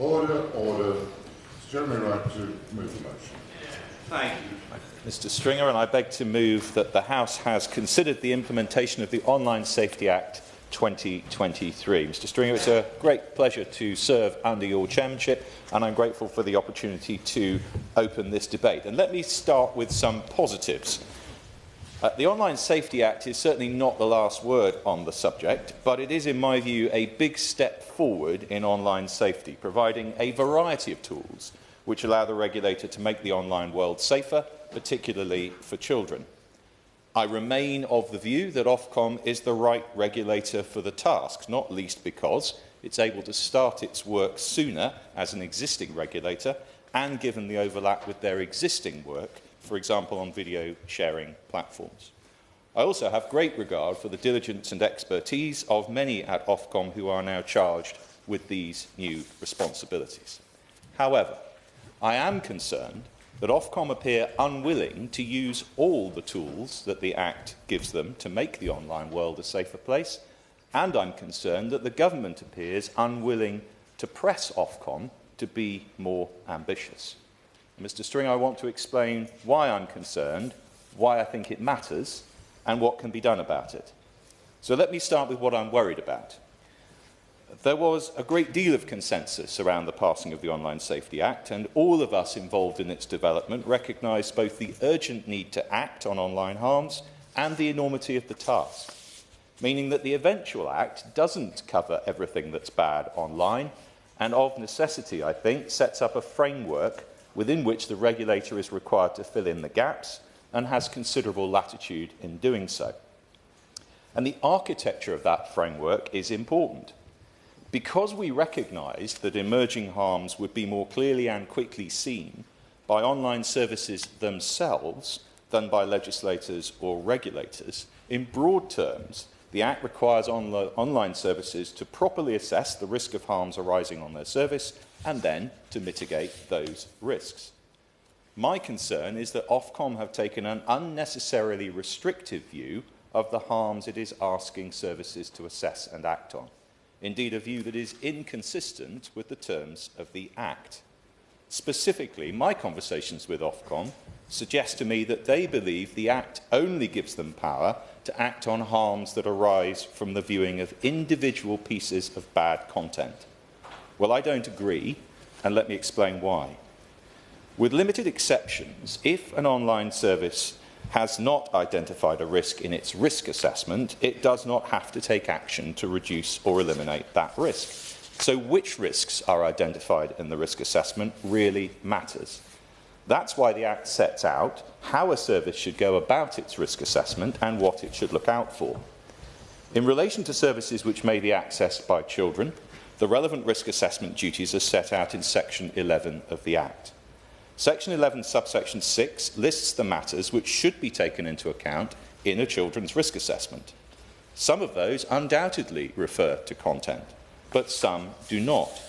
Order, order. Is Jeremy right to move the motion? Thank you, Mr. Stringer, and I beg to move that the House has considered the implementation of the Online Safety Act 2023. Mr. Stringer, it's a great pleasure to serve under your chairmanship, and I'm grateful for the opportunity to open this debate. And let me start with some positives. The Online Safety Act is certainly not the last word on the subject, but it is, in my view, a big step forward in online safety, providing a variety of tools which allow the regulator to make the online world safer, particularly for children. I remain of the view that Ofcom is the right regulator for the task, not least because it's able to start its work sooner as an existing regulator and given the overlap with their existing work, for example, on video sharing platforms. I also have great regard for the diligence and expertise of many at Ofcom who are now charged with these new responsibilities. However, I am concerned that Ofcom appear unwilling to use all the tools that the Act gives them to make the online world a safer place, and I'm concerned that the government appears unwilling to press Ofcom to be more ambitious. Mr. Stringer, I want to explain why I'm concerned, why I think it matters, and what can be done about it. So let me start with what I'm worried about. There was a great deal of consensus around the passing of the Online Safety Act, and all of us involved in its development recognised both the urgent need to act on online harms and the enormity of the task, meaning that the eventual Act doesn't cover everything that's bad online, and of necessity, I think, sets up a framework within which the regulator is required to fill in the gaps and has considerable latitude in doing so. And the architecture of that framework is important. Because we recognised that emerging harms would be more clearly and quickly seen by online services themselves than by legislators or regulators, in broad terms, the Act requires online services to properly assess the risk of harms arising on their service and then to mitigate those risks. My concern is that Ofcom have taken an unnecessarily restrictive view of the harms it is asking services to assess and act on. Indeed, a view that is inconsistent with the terms of the Act. Specifically, my conversations with Ofcom suggest to me that they believe the Act only gives them power to act on harms that arise from the viewing of individual pieces of bad content. Well, I don't agree, and let me explain why. With limited exceptions, if an online service has not identified a risk in its risk assessment, it does not have to take action to reduce or eliminate that risk. So which risks are identified in the risk assessment really matters. That's why the Act sets out how a service should go about its risk assessment and what it should look out for. In relation to services which may be accessed by children, the relevant risk assessment duties are set out in Section 11 of the Act. Section 11, subsection 6 lists the matters which should be taken into account in a children's risk assessment. Some of those undoubtedly refer to content, but some do not.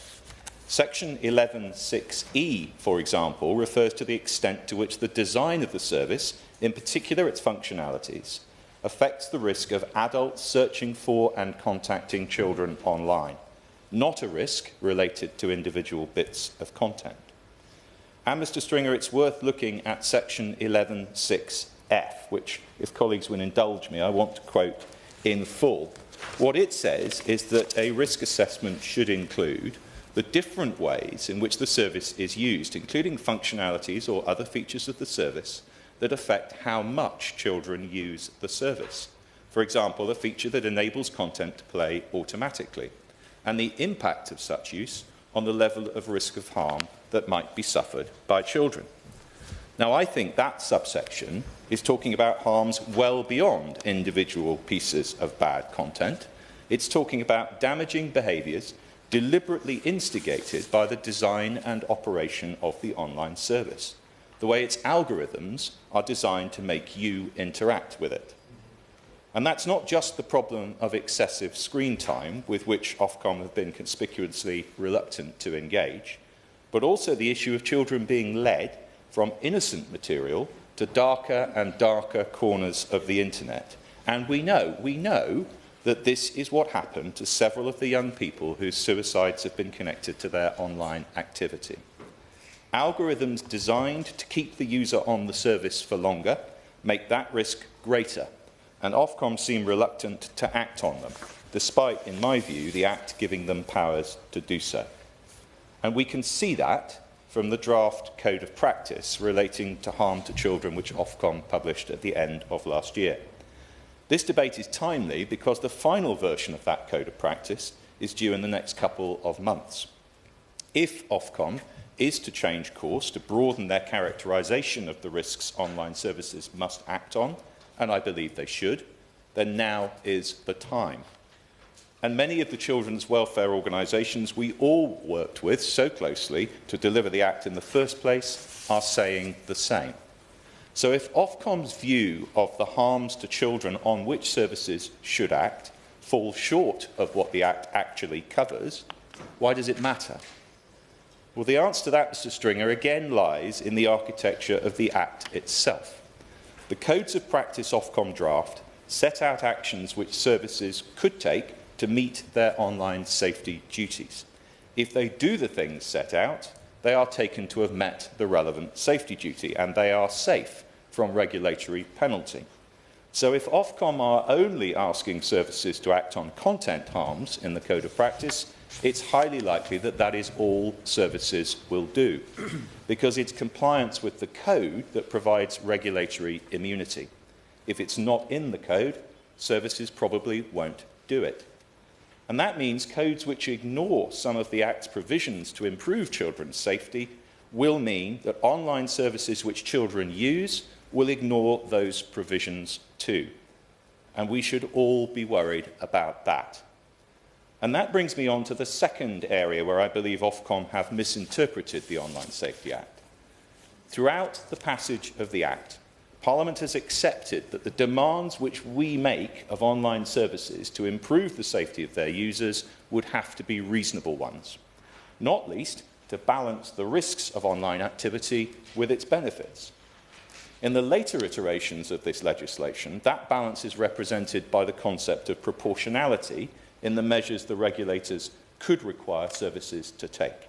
Section 11.6e, for example, refers to the extent to which the design of the service, in particular its functionalities, affects the risk of adults searching for and contacting children online, not a risk related to individual bits of content. And, Mr. Stringer, it's worth looking at Section 11.6f, which, if colleagues will indulge me, I want to quote in full. What it says is that a risk assessment should include the different ways in which the service is used, including functionalities or other features of the service that affect how much children use the service. For example, a feature that enables content to play automatically, and the impact of such use on the level of risk of harm that might be suffered by children. Now, I think that subsection is talking about harms well beyond individual pieces of bad content. It's talking about damaging behaviours deliberately instigated by the design and operation of the online service, the way its algorithms are designed to make you interact with it. And that's not just the problem of excessive screen time, with which Ofcom have been conspicuously reluctant to engage, but also the issue of children being led from innocent material to darker and darker corners of the internet. And we know that this is what happened to several of the young people whose suicides have been connected to their online activity. Algorithms designed to keep the user on the service for longer make that risk greater, and Ofcom seem reluctant to act on them, despite, in my view, the Act giving them powers to do so. And we can see that from the draft Code of Practice relating to harm to children, which Ofcom published at the end of last year. This debate is timely because the final version of that Code of Practice is due in the next couple of months. If Ofcom is to change course to broaden their characterisation of the risks online services must act on, and I believe they should, then now is the time. And many of the children's welfare organisations we all worked with so closely to deliver the Act in the first place are saying the same. So if Ofcom's view of the harms to children on which services should act falls short of what the Act actually covers, why does it matter? Well, the answer to that, Mr. Stringer, again lies in the architecture of the Act itself. The Codes of Practice Ofcom draft set out actions which services could take to meet their online safety duties. If they do the things set out, they are taken to have met the relevant safety duty, and they are safe from regulatory penalty. So if Ofcom are only asking services to act on content harms in the Code of Practice, it's highly likely that that is all services will do, because it's compliance with the code that provides regulatory immunity. If it's not in the code, services probably won't do it. And that means codes which ignore some of the Act's provisions to improve children's safety will mean that online services which children use will ignore those provisions too. And we should all be worried about that. And that brings me on to the second area where I believe Ofcom have misinterpreted the Online Safety Act. Throughout the passage of the Act, Parliament has accepted that the demands which we make of online services to improve the safety of their users would have to be reasonable ones, not least to balance the risks of online activity with its benefits. In the later iterations of this legislation, that balance is represented by the concept of proportionality in the measures the regulators could require services to take.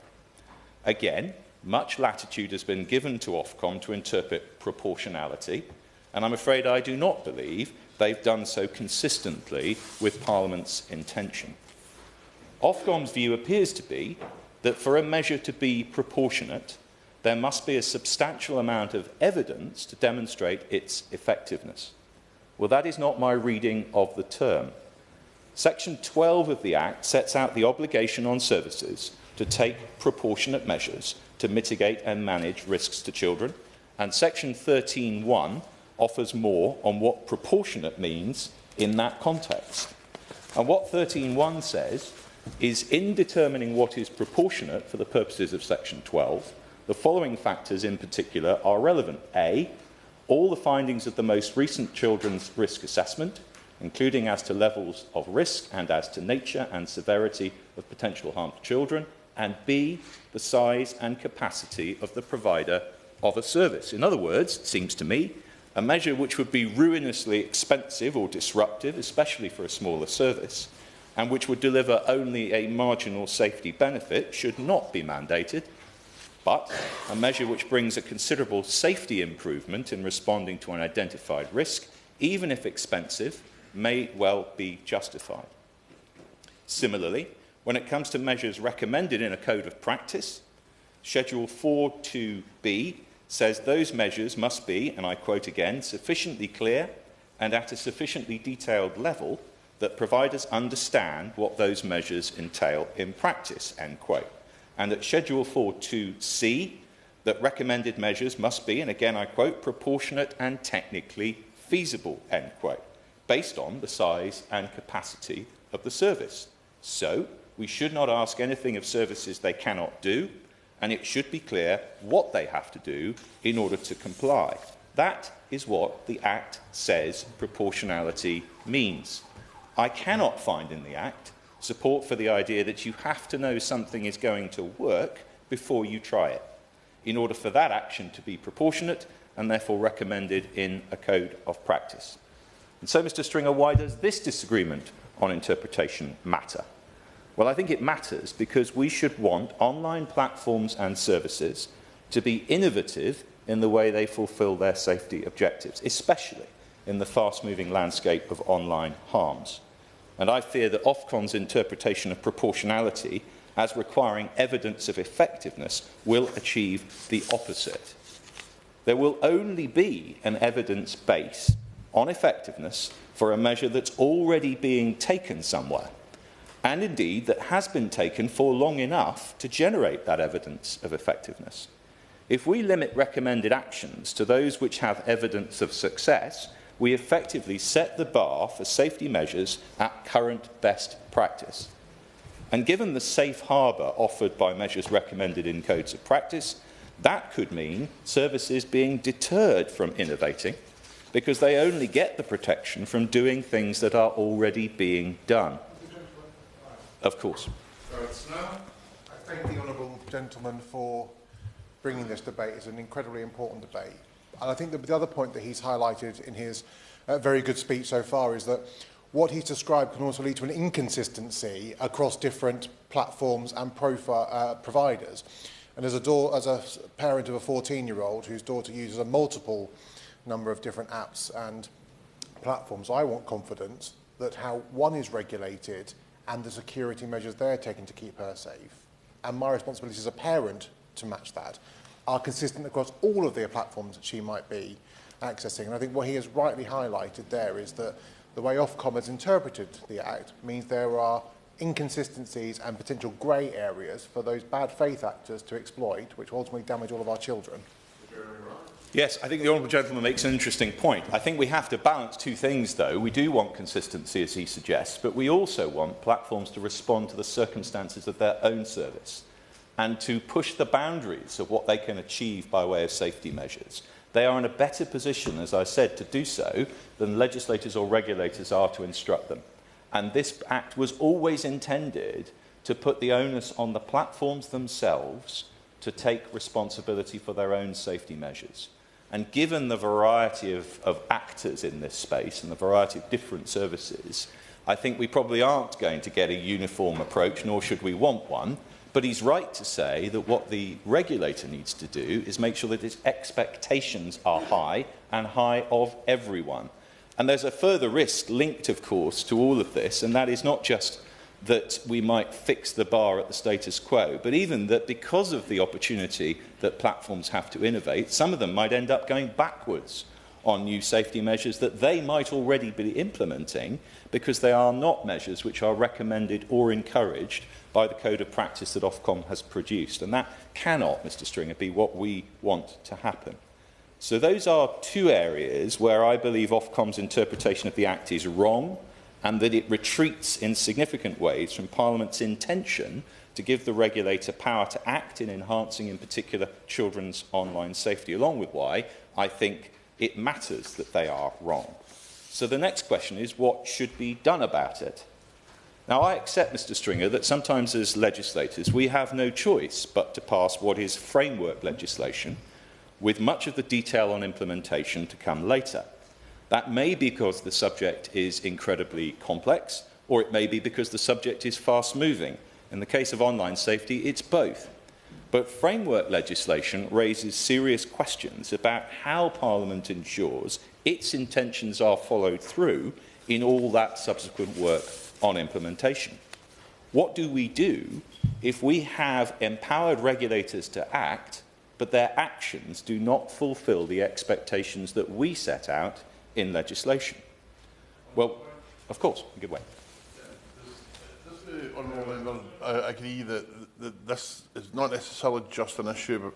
Again, much latitude has been given to Ofcom to interpret proportionality, and I'm afraid I do not believe they've done so consistently with Parliament's intention. Ofcom's view appears to be that for a measure to be proportionate, there must be a substantial amount of evidence to demonstrate its effectiveness. Well, that is not my reading of the term. Section 12 of the Act sets out the obligation on services to take proportionate measures to mitigate and manage risks to children, and Section 13(1) offers more on what proportionate means in that context. And what 13(1) says is, in determining what is proportionate for the purposes of Section 12, the following factors in particular are relevant. A, all the findings of the most recent children's risk assessment, including as to levels of risk and as to nature and severity of potential harm to children, and B, the size and capacity of the provider of a service. In other words, it seems to me, a measure which would be ruinously expensive or disruptive, especially for a smaller service, and which would deliver only a marginal safety benefit should not be mandated, but a measure which brings a considerable safety improvement in responding to an identified risk, even if expensive, may well be justified. Similarly, when it comes to measures recommended in a code of practice, Schedule 4.2b says those measures must be, and I quote again, sufficiently clear and at a sufficiently detailed level that providers understand what those measures entail in practice, end quote. And at Schedule 4.2c, that recommended measures must be, and again I quote, proportionate and technically feasible, end quote, based on the size and capacity of the service. So, we should not ask anything of services they cannot do, and it should be clear what they have to do in order to comply. That is what the Act says proportionality means. I cannot find in the Act support for the idea that you have to know something is going to work before you try it, in order for that action to be proportionate and therefore recommended in a code of practice. And so, Mr. Stringer, why does this disagreement on interpretation matter? Well, I think it matters because we should want online platforms and services to be innovative in the way they fulfil their safety objectives, especially in the fast-moving landscape of online harms. And I fear that Ofcom's interpretation of proportionality as requiring evidence of effectiveness will achieve the opposite. There will only be an evidence base on effectiveness for a measure that's already being taken somewhere, and indeed that has been taken for long enough to generate that evidence of effectiveness. If we limit recommended actions to those which have evidence of success, we effectively set the bar for safety measures at current best practice. And given the safe harbour offered by measures recommended in codes of practice, that could mean services being deterred from innovating because they only get the protection from doing things that are already being done. Of course. I thank the honourable gentleman for bringing this debate. It's an incredibly important debate. And I think that the other point that he's highlighted in his very good speech so far is that what he's described can also lead to an inconsistency across different platforms and providers. And as a parent of a 14-year-old whose daughter uses a multiple number of different apps and platforms, I want confidence that how one is regulated and the security measures they're taking to keep her safe, and my responsibility as a parent to match that, are consistent across all of the platforms that she might be accessing. And I think what he has rightly highlighted there is that the way Ofcom has interpreted the Act means there are inconsistencies and potential grey areas for those bad faith actors to exploit, which will ultimately damage all of our children. Yes, I think the honourable gentleman makes an interesting point. I think we have to balance two things, though. We do want consistency, as he suggests, but we also want platforms to respond to the circumstances of their own service and to push the boundaries of what they can achieve by way of safety measures. They are in a better position, as I said, to do so than legislators or regulators are to instruct them. And this Act was always intended to put the onus on the platforms themselves to take responsibility for their own safety measures. And given the variety of actors in this space and the variety of different services, I think we probably aren't going to get a uniform approach, nor should we want one. But he's right to say that what the regulator needs to do is make sure that its expectations are high and high of everyone. And there's a further risk linked, of course, to all of this, and that is not just that we might fix the bar at the status quo, but even that because of the opportunity that platforms have to innovate, some of them might end up going backwards on new safety measures that they might already be implementing because they are not measures which are recommended or encouraged by the code of practice that Ofcom has produced. And that cannot, Mr. Stringer, be what we want to happen. So those are two areas where I believe Ofcom's interpretation of the Act is wrong and that it retreats in significant ways from Parliament's intention to give the regulator power to act in enhancing, in particular, children's online safety, along with why I think it matters that they are wrong. So the next question is, what should be done about it? Now, I accept, Mr. Stringer, that sometimes as legislators we have no choice but to pass what is framework legislation, with much of the detail on implementation to come later. That may be because the subject is incredibly complex, or it may be because the subject is fast-moving. In the case of online safety, it's both. But framework legislation raises serious questions about how Parliament ensures its intentions are followed through in all that subsequent work on implementation. What do we do if we have empowered regulators to act, but their actions do not fulfil the expectations that we set out in legislation? Well, of course, give way. Does the honourable member agree that this is not necessarily just an issue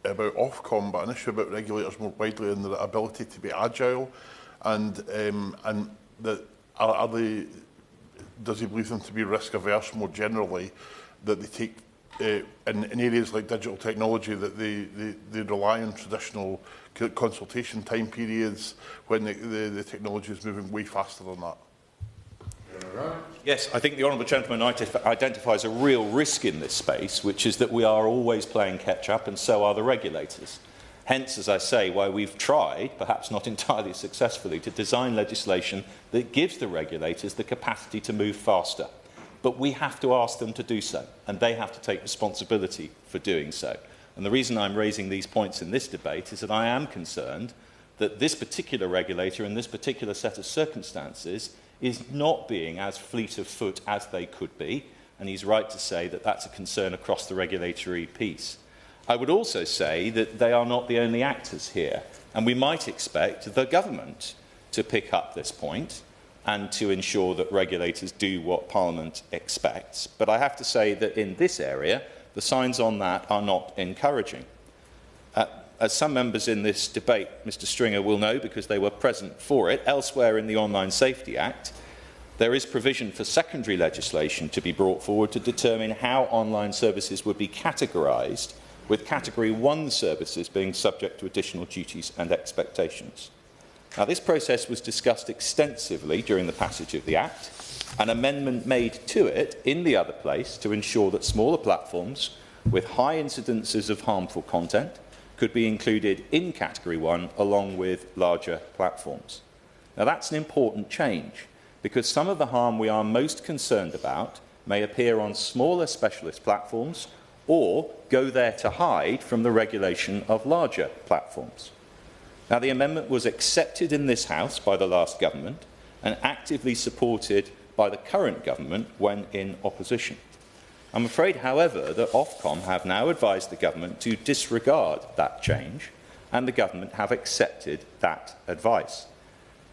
about Ofcom, but an issue about regulators more widely and their ability to be agile, and that are they? Does he believe them to be risk averse more generally, that they take in areas like digital technology that they rely on traditional consultation time periods when the technology is moving way faster than that? Yes, I think the honourable gentleman identifies a real risk in this space, which is that we are always playing catch-up, and so are the regulators. Hence, as I say, why we've tried, perhaps not entirely successfully, to design legislation that gives the regulators the capacity to move faster. But we have to ask them to do so, and they have to take responsibility for doing so. And the reason I'm raising these points in this debate is that I am concerned that this particular regulator in this particular set of circumstances is not being as fleet of foot as they could be, and he's right to say that that's a concern across the regulatory piece. I would also say that they are not the only actors here, and we might expect the government to pick up this point and to ensure that regulators do what Parliament expects. But I have to say that in this area, the signs on that are not encouraging. As some members in this debate, Mr. Stringer, will know because they were present for it, elsewhere in the Online Safety Act, there is provision for secondary legislation to be brought forward to determine how online services would be categorised, with Category 1 services being subject to additional duties and expectations. Now, this process was discussed extensively during the passage of the Act, an amendment made to it in the other place to ensure that smaller platforms with high incidences of harmful content could be included in Category 1 along with larger platforms. Now, that's an important change because some of the harm we are most concerned about may appear on smaller specialist platforms or go there to hide from the regulation of larger platforms. Now, the amendment was accepted in this House by the last government and actively supported by the current government when in opposition. I'm afraid, however, that Ofcom have now advised the government to disregard that change, and the government have accepted that advice,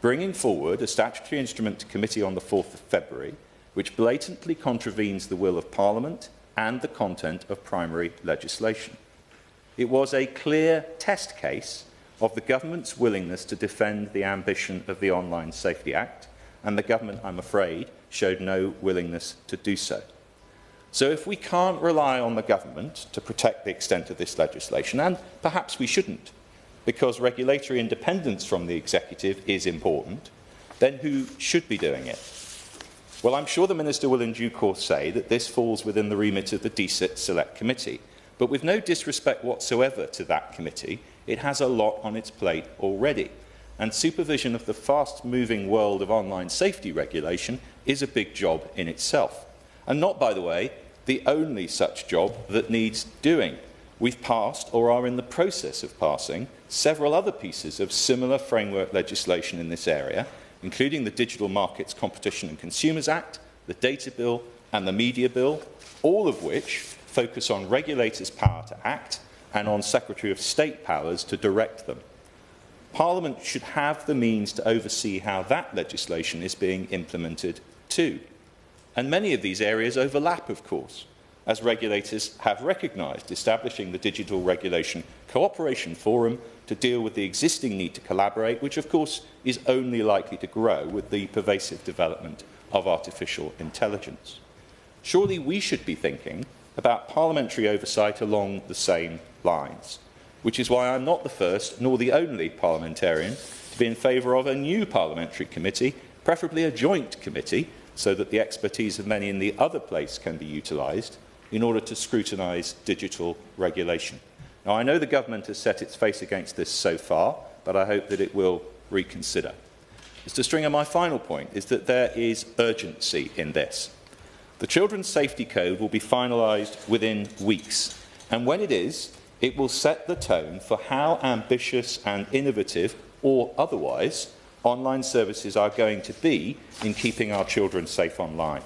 bringing forward a statutory instrument to committee on the 4th of February, which blatantly contravenes the will of Parliament and the content of primary legislation. It was a clear test case of the government's willingness to defend the ambition of the Online Safety Act, and the government, I'm afraid, showed no willingness to do so. So if we can't rely on the government to protect the extent of this legislation, and perhaps we shouldn't, because regulatory independence from the executive is important, then who should be doing it? Well, I'm sure the Minister will in due course say that this falls within the remit of the DSIT Select Committee, but with no disrespect whatsoever to that committee, it has a lot on its plate already, and supervision of the fast-moving world of online safety regulation is a big job in itself. And not, by the way, the only such job that needs doing. We've passed, or are in the process of passing, several other pieces of similar framework legislation in this area, including the Digital Markets Competition and Consumers Act, the Data Bill and the Media Bill, all of which focus on regulators' power to act and on Secretary of State powers to direct them. Parliament should have the means to oversee how that legislation is being implemented too. And many of these areas overlap, of course, as regulators have recognised, establishing the Digital Regulation Cooperation Forum to deal with the existing need to collaborate, which of course is only likely to grow with the pervasive development of artificial intelligence. Surely we should be thinking about parliamentary oversight along the same lines, which is why I'm not the first nor the only parliamentarian to be in favour of a new parliamentary committee, preferably a joint committee, so that the expertise of many in the other place can be utilised in order to scrutinise digital regulation. Now, I know the government has set its face against this so far, but I hope that it will reconsider. Mr. Stringer, my final point is that there is urgency in this. The Children's Safety Code will be finalised within weeks, and when it is, it will set the tone for how ambitious and innovative, or otherwise, online services are going to be in keeping our children safe online.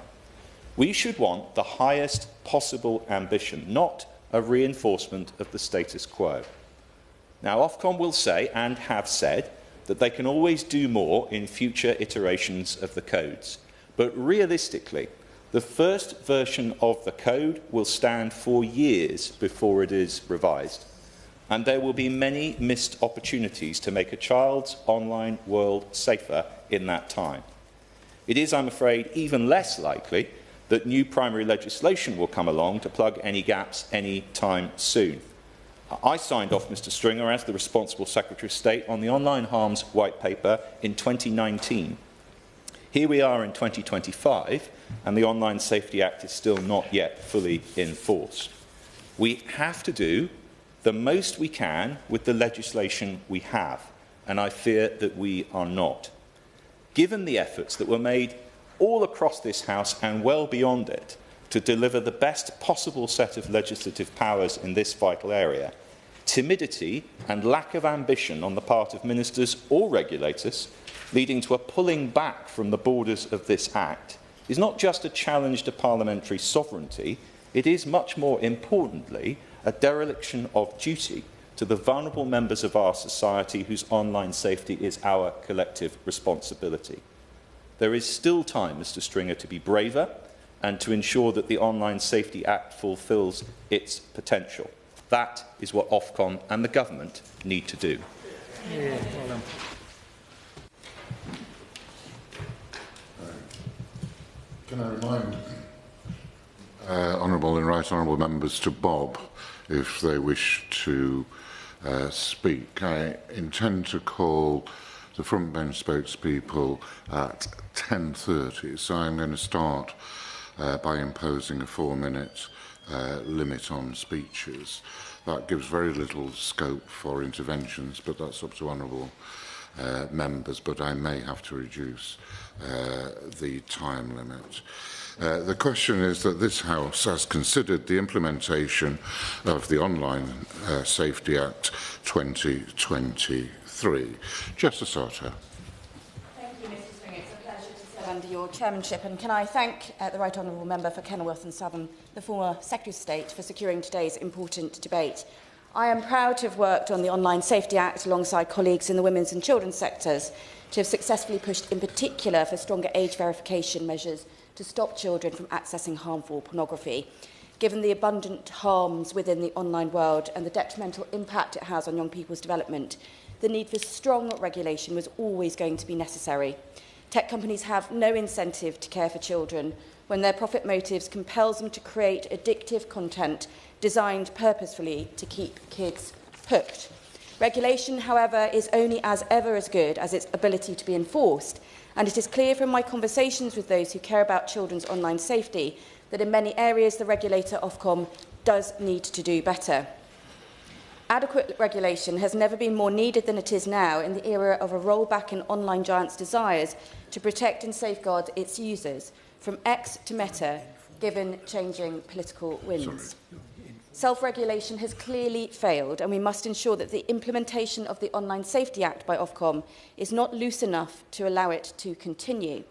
We should want the highest possible ambition, not a reinforcement of the status quo. Now, Ofcom will say, and have said, that they can always do more in future iterations of the codes. But realistically, the first version of the code will stand for years before it is revised. And there will be many missed opportunities to make a child's online world safer in that time. It is, I'm afraid, even less likely that new primary legislation will come along to plug any gaps any time soon. I signed off, Mr. Stringer, as the responsible Secretary of State on the Online Harms White Paper in 2019. Here we are in 2025, and the Online Safety Act is still not yet fully in force. We have to do the most we can with the legislation we have, and I fear that we are not. Given the efforts that were made all across this House and well beyond it to deliver the best possible set of legislative powers in this vital area, timidity and lack of ambition on the part of ministers or regulators, leading to a pulling back from the borders of this Act, is not just a challenge to parliamentary sovereignty, it is much more importantly a dereliction of duty to the vulnerable members of our society whose online safety is our collective responsibility. There is still time, Mr. Stringer, to be braver and to ensure that the Online Safety Act fulfils its potential. That is what Ofcom and the government need to do. Yeah, well done. Can I remind Honourable and Right Honourable members to bob if they wish to speak. I intend to call the front bench spokespeople at 10:30, so I'm going to start by imposing a 4-minute limit on speeches. That gives very little scope for interventions, but that's up to honourable members, but I may have to reduce the time limit. The question is that this House has considered the implementation of the Online Safety Act 2023. Justice Archer. Thank you, Mr. Stringer. It's a pleasure to serve under your chairmanship. And can I thank the Right Honourable Member for Kenilworth and Southern, the former Secretary of State, for securing today's important debate. I am proud to have worked on the Online Safety Act alongside colleagues in the women's and children's sectors to have successfully pushed in particular for stronger age verification measures to stop children from accessing harmful pornography. Given the abundant harms within the online world and the detrimental impact it has on young people's development, the need for strong regulation was always going to be necessary. Tech companies have no incentive to care for children when their profit motives compels them to create addictive content designed purposefully to keep kids hooked. Regulation, however, is only as good as its ability to be enforced, and it is clear from my conversations with those who care about children's online safety that in many areas the regulator, Ofcom, does need to do better. Adequate regulation has never been more needed than it is now in the era of a rollback in online giants' desires to protect and safeguard its users, from X to Meta, given changing political winds. Self-regulation has clearly failed, and we must ensure that the implementation of the Online Safety Act by Ofcom is not loose enough to allow it to continue.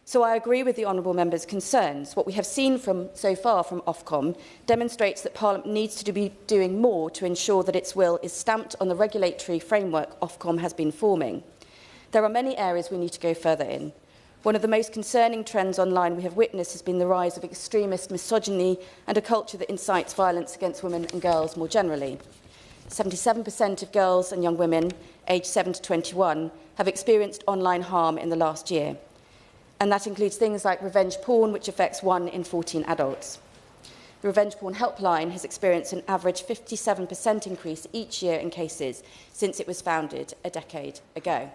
So I agree with the honourable member's concerns. What we have seen so far from Ofcom demonstrates that Parliament needs to be doing more to ensure that its will is stamped on the regulatory framework Ofcom has been forming. There are many areas we need to go further in. One of the most concerning trends online we have witnessed has been the rise of extremist misogyny and a culture that incites violence against women and girls more generally. 77% of girls and young women aged 7 to 21 have experienced online harm in the last year. And that includes things like revenge porn, which affects 1 in 14 adults. The Revenge Porn Helpline has experienced an average 57% increase each year in cases since it was founded a decade ago.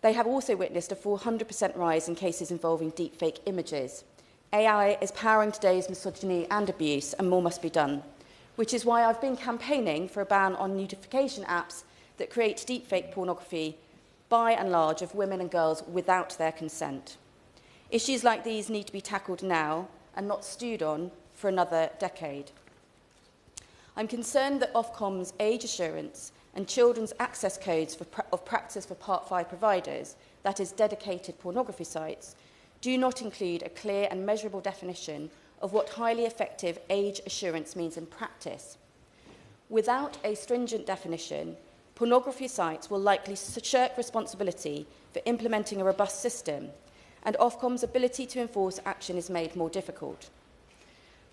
They have also witnessed a 400% rise in cases involving deepfake images. AI is powering today's misogyny and abuse, and more must be done, which is why I've been campaigning for a ban on notification apps that create deepfake pornography, by and large, of women and girls without their consent. Issues like these need to be tackled now and not stewed on for another decade. I'm concerned that Ofcom's age assurance and children's access codes of practice for Part 5 providers, that is, dedicated pornography sites, do not include a clear and measurable definition of what highly effective age assurance means in practice. Without a stringent definition, pornography sites will likely shirk responsibility for implementing a robust system, and Ofcom's ability to enforce action is made more difficult.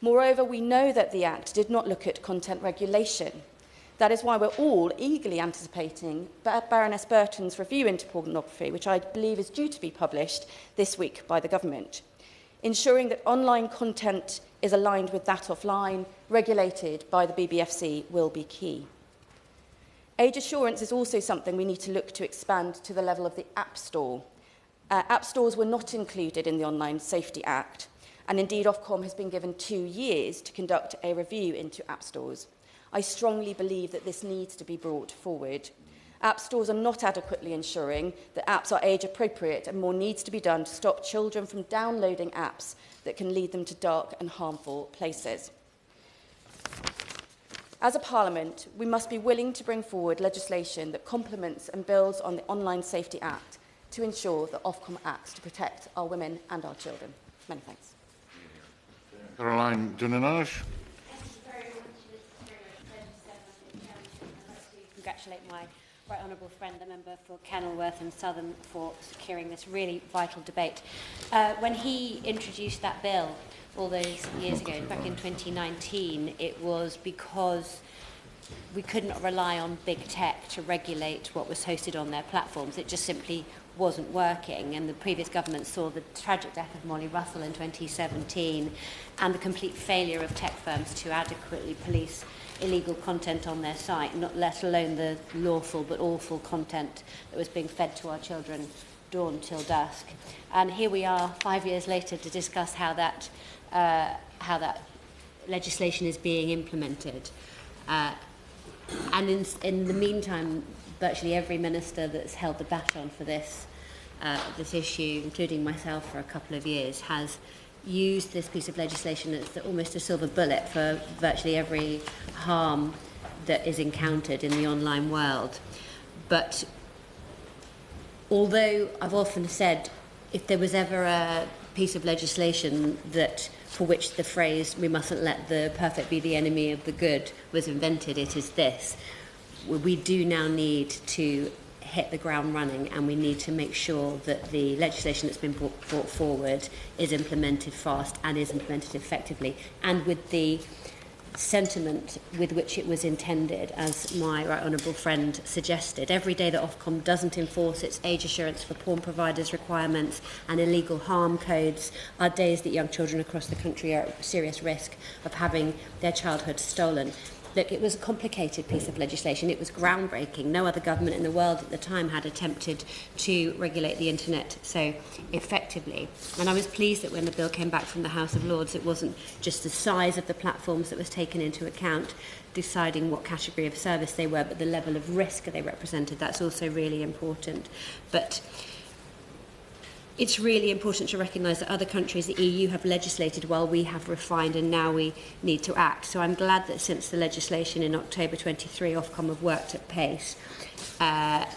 Moreover, we know that the Act did not look at content regulation. That is why we're all eagerly anticipating Baroness Burton's review into pornography, which I believe is due to be published this week by the government. Ensuring that online content is aligned with that offline, regulated by the BBFC, will be key. Age assurance is also something we need to look to expand to the level of the App Store. App stores were not included in the Online Safety Act, and indeed Ofcom has been given 2 years to conduct a review into app stores. I strongly believe that this needs to be brought forward. App stores are not adequately ensuring that apps are age appropriate, and more needs to be done to stop children from downloading apps that can lead them to dark and harmful places. As a Parliament, we must be willing to bring forward legislation that complements and builds on the Online Safety Act to ensure that Ofcom acts to protect our women and our children. Many thanks. Caroline Dunanash. Congratulate my right honourable friend, the member for Kenilworth and Southern, for securing this really vital debate. When he introduced that bill all those years ago, back in 2019, it was because we couldn't rely on big tech to regulate what was hosted on their platforms. It just simply wasn't working, and the previous government saw the tragic death of Molly Russell in 2017 and the complete failure of tech firms to adequately police illegal content on their site, not let alone the lawful but awful content that was being fed to our children dawn till dusk. And here we are 5 years later to discuss how that legislation is being implemented. And in the meantime, virtually every minister that's held the baton for this issue, including myself for a couple of years, has used this piece of legislation as almost a silver bullet for virtually every harm that is encountered in the online world. But although I've often said, if there was ever a piece of legislation that for which the phrase "we mustn't let the perfect be the enemy of the good" was invented, it is this. We do now need to hit the ground running, and we need to make sure that the legislation that's been brought forward is implemented fast and is implemented effectively, and with the sentiment with which it was intended, as my right honourable friend suggested. Every day that Ofcom doesn't enforce its age assurance for porn providers requirements and illegal harm codes are days that young children across the country are at serious risk of having their childhood stolen. Look, it was a complicated piece of legislation. It was groundbreaking. No other government in the world at the time had attempted to regulate the internet so effectively. And I was pleased that when the bill came back from the House of Lords, it wasn't just the size of the platforms that was taken into account, deciding what category of service they were, but the level of risk they represented. That's also really important. But it's really important to recognise that other countries, the EU, have legislated while we have refined, and now we need to act. So I'm glad that since the legislation in October 23, Ofcom have worked at pace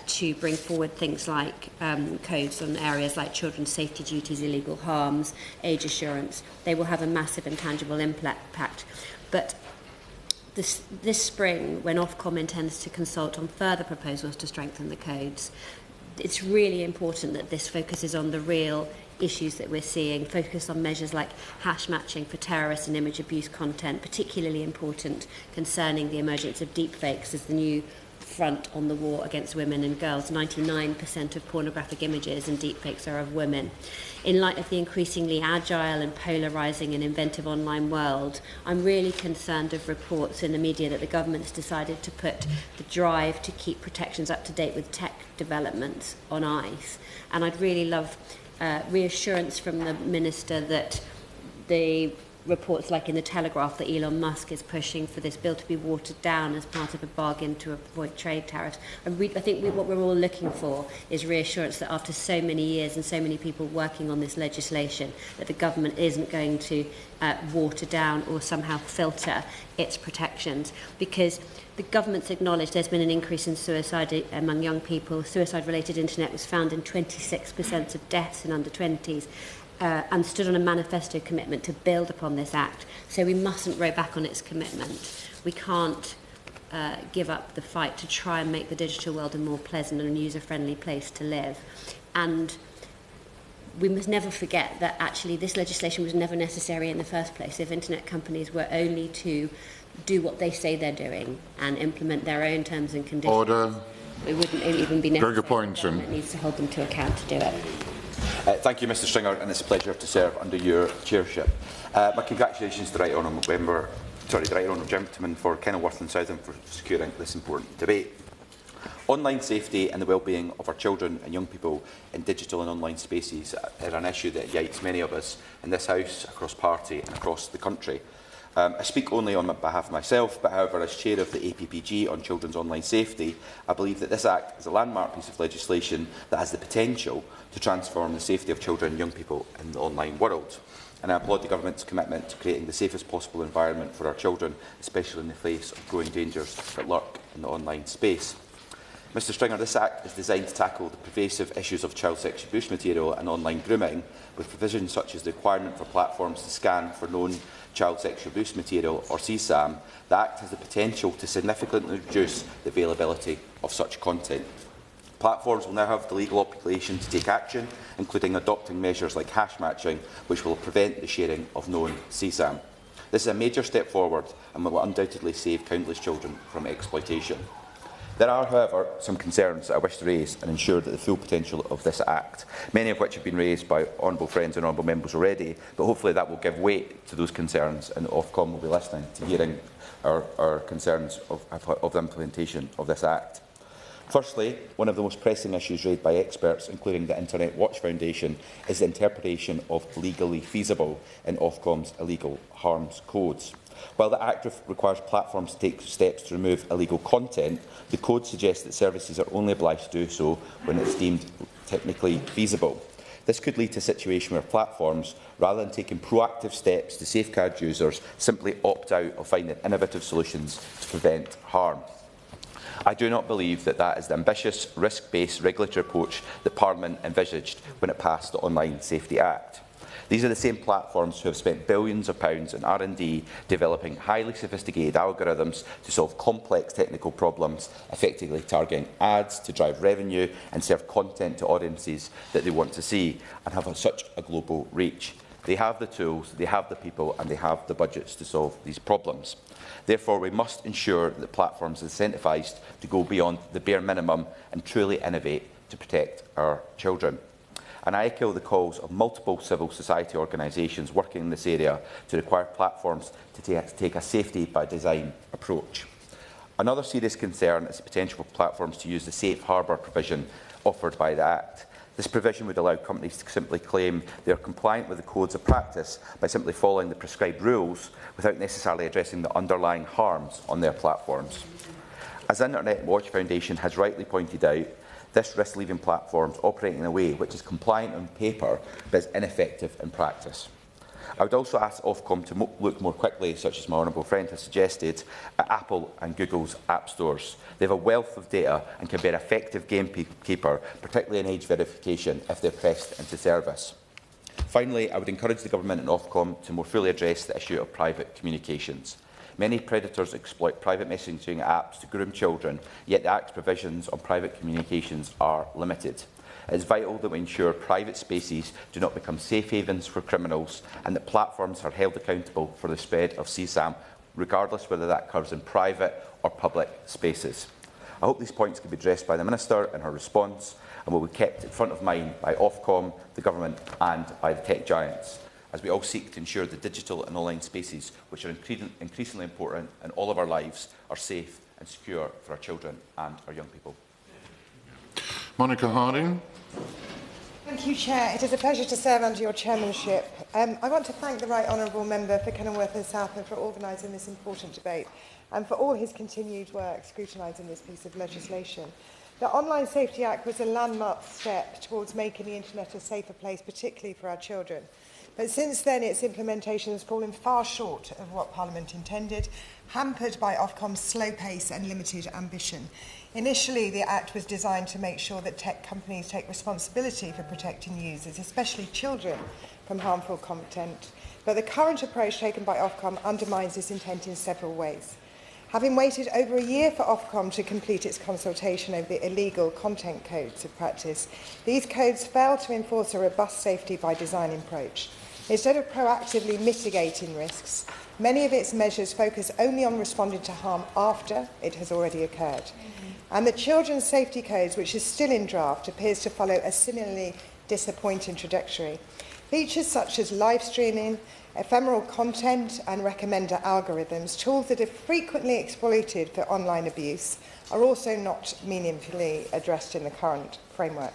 to bring forward things like codes on areas like children's safety duties, illegal harms, age assurance. They will have a massive and tangible impact. But this spring, when Ofcom intends to consult on further proposals to strengthen the codes, it's really important that this focuses on the real issues that we're seeing, focus on measures like hash matching for terrorist and image abuse content, particularly important concerning the emergence of deepfakes as the new front on the war against women and girls. 99% of pornographic images and deepfakes are of women. In light of the increasingly agile and polarising and inventive online world, I'm really concerned of reports in the media that the government's decided to put the drive to keep protections up to date with tech developments on ice. And I'd really love reassurance from the Minister that the reports like in the Telegraph that Elon Musk is pushing for this bill to be watered down as part of a bargain to avoid trade tariffs. I think what we're all looking for is reassurance that after so many years and so many people working on this legislation, that the government isn't going to water down or somehow filter its protections, because the government's acknowledged there's been an increase in suicide among young people. Suicide-related internet was found in 26% of deaths in under 20s. And stood on a manifesto commitment to build upon this Act. So we mustn't row back on its commitment. We can't give up the fight to try and make the digital world a more pleasant and user-friendly place to live. And we must never forget that actually this legislation was never necessary in the first place. If internet companies were only to do what they say they're doing and implement their own terms and conditions, Order. It wouldn't even be necessary. Gregor Poynton. It needs to hold them to account to do it. Thank you, Mr Stringer, and it's a pleasure to serve under your chairship. My congratulations to the Right Honourable Gentleman for Kenilworth and Southern for securing this important debate. Online safety and the well-being of our children and young people in digital and online spaces are an issue that unites many of us in this House, across party and across the country. I speak only on behalf of myself, but however, as chair of the APPG on children's online safety, I believe that this Act is a landmark piece of legislation that has the potential to transform the safety of children and young people in the online world. And I applaud the Government's commitment to creating the safest possible environment for our children, especially in the face of growing dangers that lurk in the online space. Mr Stringer, this Act is designed to tackle the pervasive issues of child sexual abuse material and online grooming, with provisions such as the requirement for platforms to scan for known child sexual abuse material, or CSAM. The Act has the potential to significantly reduce the availability of such content. Platforms will now have the legal obligation to take action, including adopting measures like hash matching, which will prevent the sharing of known CSAM. This is a major step forward and will undoubtedly save countless children from exploitation. There are, however, some concerns that I wish to raise and ensure that the full potential of this Act, many of which have been raised by honourable friends and honourable members already, but hopefully that will give weight to those concerns, and Ofcom will be listening to hearing our concerns of the implementation of this Act. Firstly, one of the most pressing issues raised by experts, including the Internet Watch Foundation, is the interpretation of legally feasible in Ofcom's illegal harms codes. While the Act requires platforms to take steps to remove illegal content, the code suggests that services are only obliged to do so when it's deemed technically feasible. This could lead to a situation where platforms, rather than taking proactive steps to safeguard users, simply opt out of finding innovative solutions to prevent harm. I do not believe that that is the ambitious, risk-based regulatory approach that Parliament envisaged when it passed the Online Safety Act. These are the same platforms who have spent billions of pounds in R&D developing highly sophisticated algorithms to solve complex technical problems, effectively targeting ads to drive revenue and serve content to audiences that they want to see, and have such a global reach. They have the tools, they have the people, and they have the budgets to solve these problems. Therefore, we must ensure that platforms are incentivised to go beyond the bare minimum and truly innovate to protect our children. And I echo the calls of multiple civil society organisations working in this area to require platforms to take a safety by design approach. Another serious concern is the potential for platforms to use the safe harbour provision offered by the Act. This provision would allow companies to simply claim they are compliant with the codes of practice by simply following the prescribed rules without necessarily addressing the underlying harms on their platforms. As the Internet Watch Foundation has rightly pointed out, this risks leaving platforms operating in a way which is compliant on paper but is ineffective in practice. I would also ask Ofcom to look more quickly, such as my honourable friend has suggested, at Apple and Google's app stores. They have a wealth of data and can be an effective gamekeeper, particularly in age verification, if they are pressed into service. Finally, I would encourage the Government and Ofcom to more fully address the issue of private communications. Many predators exploit private messaging apps to groom children, yet the Act's provisions on private communications are limited. It is vital that we ensure private spaces do not become safe havens for criminals, and that platforms are held accountable for the spread of CSAM, regardless whether that occurs in private or public spaces. I hope these points can be addressed by the Minister in her response and will be kept in front of mind by Ofcom, the Government and by the tech giants, as we all seek to ensure the digital and online spaces, which are increasingly important in all of our lives, are safe and secure for our children and our young people. Monica Harding. Thank you, Chair. It is a pleasure to serve under your chairmanship. I want to thank the Right Honourable Member for Kenilworth and Southend for organising this important debate and for all his continued work scrutinising this piece of legislation. The Online Safety Act was a landmark step towards making the internet a safer place, particularly for our children. But since then, its implementation has fallen far short of what Parliament intended, hampered by Ofcom's slow pace and limited ambition. Initially, the Act was designed to make sure that tech companies take responsibility for protecting users, especially children, from harmful content. But the current approach taken by Ofcom undermines this intent in several ways. Having waited over a year for Ofcom to complete its consultation over the illegal content codes of practice, these codes failed to enforce a robust safety by design approach. Instead of proactively mitigating risks, many of its measures focus only on responding to harm after it has already occurred. And the Children's Safety Codes, which is still in draft, appears to follow a similarly disappointing trajectory. Features such as live streaming, ephemeral content and recommender algorithms, tools that are frequently exploited for online abuse, are also not meaningfully addressed in the current framework.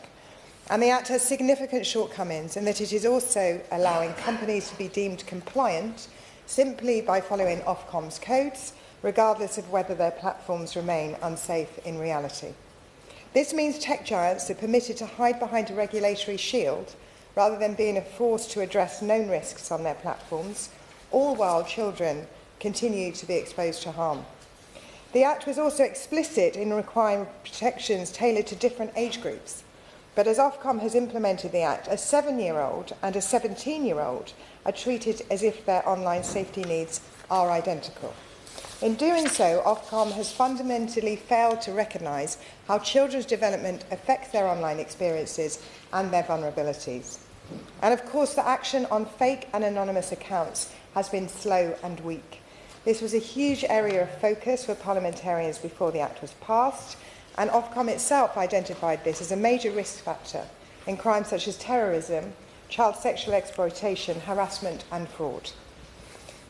And the Act has significant shortcomings in that it is also allowing companies to be deemed compliant simply by following Ofcom's codes, regardless of whether their platforms remain unsafe in reality. This means tech giants are permitted to hide behind a regulatory shield rather than being forced to address known risks on their platforms, all while children continue to be exposed to harm. The Act was also explicit in requiring protections tailored to different age groups. But as Ofcom has implemented the Act, a 7-year-old and a 17-year-old are treated as if their online safety needs are identical. In doing so, Ofcom has fundamentally failed to recognise how children's development affects their online experiences and their vulnerabilities. And of course, the action on fake and anonymous accounts has been slow and weak. This was a huge area of focus for parliamentarians before the Act was passed, and Ofcom itself identified this as a major risk factor in crimes such as terrorism, child sexual exploitation, harassment and fraud.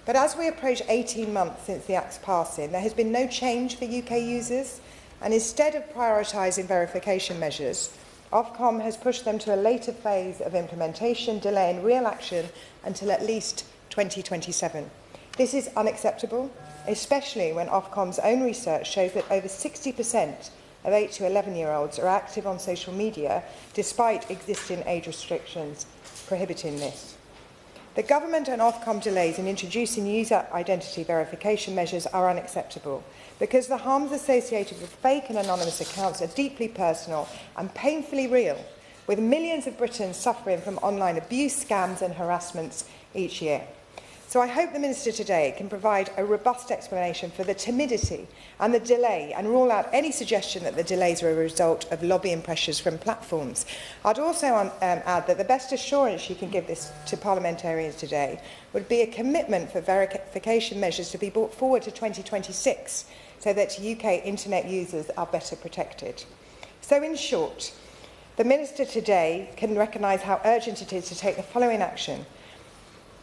But as we approach 18 months since the Act's passing, there has been no change for UK users, and instead of prioritising verification measures, Ofcom has pushed them to a later phase of implementation, delaying real action until at least 2027. This is unacceptable, especially when Ofcom's own research shows that over 60% of 8 to 11-year-olds are active on social media despite existing age restrictions prohibiting this. The government and Ofcom delays in introducing user identity verification measures are unacceptable because the harms associated with fake and anonymous accounts are deeply personal and painfully real, with millions of Britons suffering from online abuse, scams and harassments each year. So I hope the Minister today can provide a robust explanation for the timidity and the delay and rule out any suggestion that the delays are a result of lobbying pressures from platforms. I'd also add that the best assurance she can give this to parliamentarians today would be a commitment for verification measures to be brought forward to 2026 so that UK internet users are better protected. So in short, the Minister today can recognise how urgent it is to take the following action.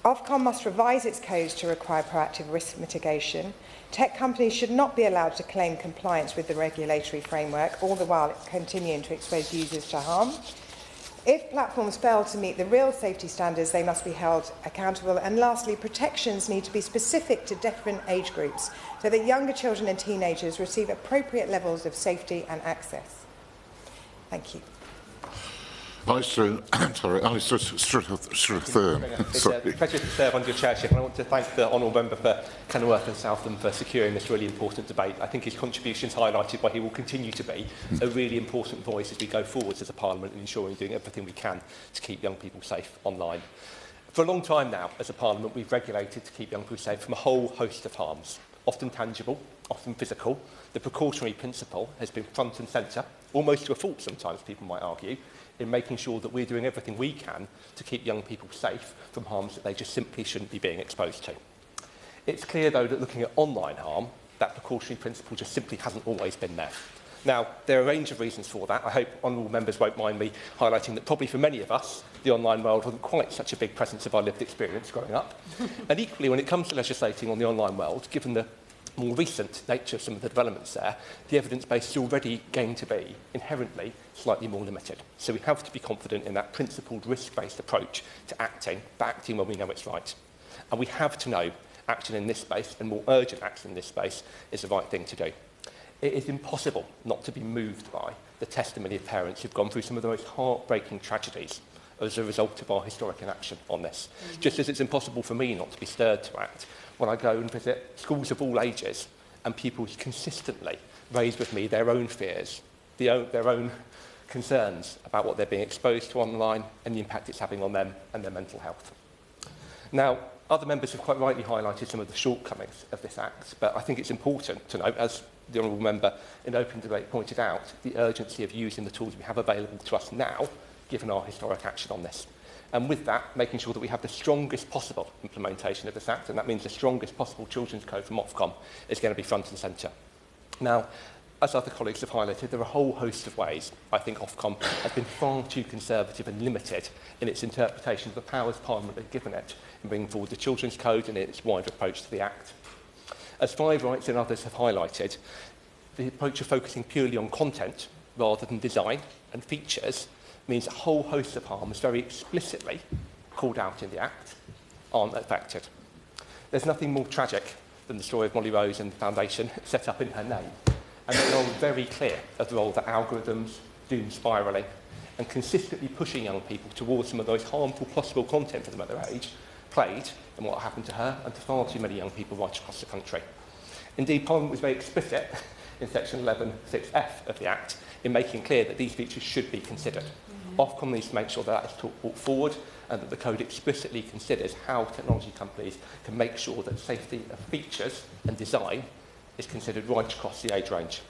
Ofcom must revise its codes to require proactive risk mitigation. Tech companies should not be allowed to claim compliance with the regulatory framework, all the while continuing to expose users to harm. If platforms fail to meet the real safety standards, they must be held accountable. And lastly, protections need to be specific to different age groups so that younger children and teenagers receive appropriate levels of safety and access. Thank you. Alistair Thurn. It's a pleasure to serve under your chairship, and I want to thank the Honourable Member for Kenilworth and Southam for securing this really important debate. I think his contributions highlighted why he will continue to be a really important voice as we go forwards as a Parliament in ensuring we're doing everything we can to keep young people safe online. For a long time now, as a Parliament, we've regulated to keep young people safe from a whole host of harms, often tangible, often physical. The precautionary principle has been front and centre, almost to a fault sometimes, people might argue, in making sure that we're doing everything we can to keep young people safe from harms that they just simply shouldn't be being exposed to. It's clear, though, that looking at online harm, that precautionary principle just simply hasn't always been there. Now, there are a range of reasons for that. I hope honourable members won't mind me highlighting that probably for many of us, the online world wasn't quite such a big presence of our lived experience growing up. And equally, when it comes to legislating on the online world, given the more recent nature of some of the developments there, the evidence base is already going to be inherently slightly more limited. So we have to be confident in that principled risk-based approach to acting, but acting when we know it's right. And we have to know action in this space, and more urgent action in this space, is the right thing to do. It is impossible not to be moved by the testimony of parents who've gone through some of the most heartbreaking tragedies as a result of our historic inaction on this. Just as it's impossible for me not to be stirred to act when I go and visit schools of all ages and pupils consistently raise with me their own fears, their own concerns about what they're being exposed to online and the impact it's having on them and their mental health. Now, other members have quite rightly highlighted some of the shortcomings of this Act, but I think it's important to note, as the Honourable Member in open debate pointed out, the urgency of using the tools we have available to us now, given our historic action on this. And with that, making sure that we have the strongest possible implementation of this Act, and that means the strongest possible children's code from Ofcom, is going to be front and centre. Now, as other colleagues have highlighted, there are a whole host of ways I think Ofcom has been far too conservative and limited in its interpretation of the powers Parliament has given it in bringing forward the Children's Code and its wider approach to the Act. As Five Rights and others have highlighted, the approach of focusing purely on content rather than design and features means a whole host of harms very explicitly called out in the Act aren't affected. There's nothing more tragic than the story of Molly Rose and the foundation set up in her name, and they are very clear of the role that algorithms, doom spiralling, and consistently pushing young people towards some of those harmful possible content for them at their age played in what happened to her and to far too many young people right across the country. Indeed, Parliament was very explicit in section 11(6)(f) of the Act in making clear that these features should be considered. Ofcom needs to make sure that is brought forward and that the code explicitly considers how technology companies can make sure that safety of features and design is considered right across the age range.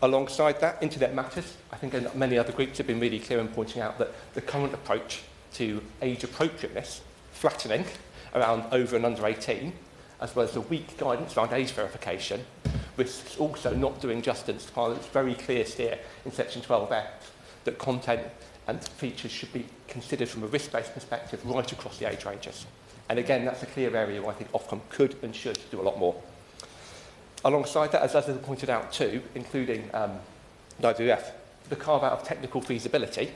Alongside that, Internet Matters, I think many other groups have been really clear in pointing out that the current approach to age appropriateness, flattening around over and under 18, as well as the weak guidance around age verification, risks also not doing justice to Parliament's very clear steer in section 12F that content and features should be considered from a risk-based perspective right across the age ranges. And again, that's a clear area where I think Ofcom could and should do a lot more. Alongside that, as others have pointed out too, including WF, the carve-out of technical feasibility,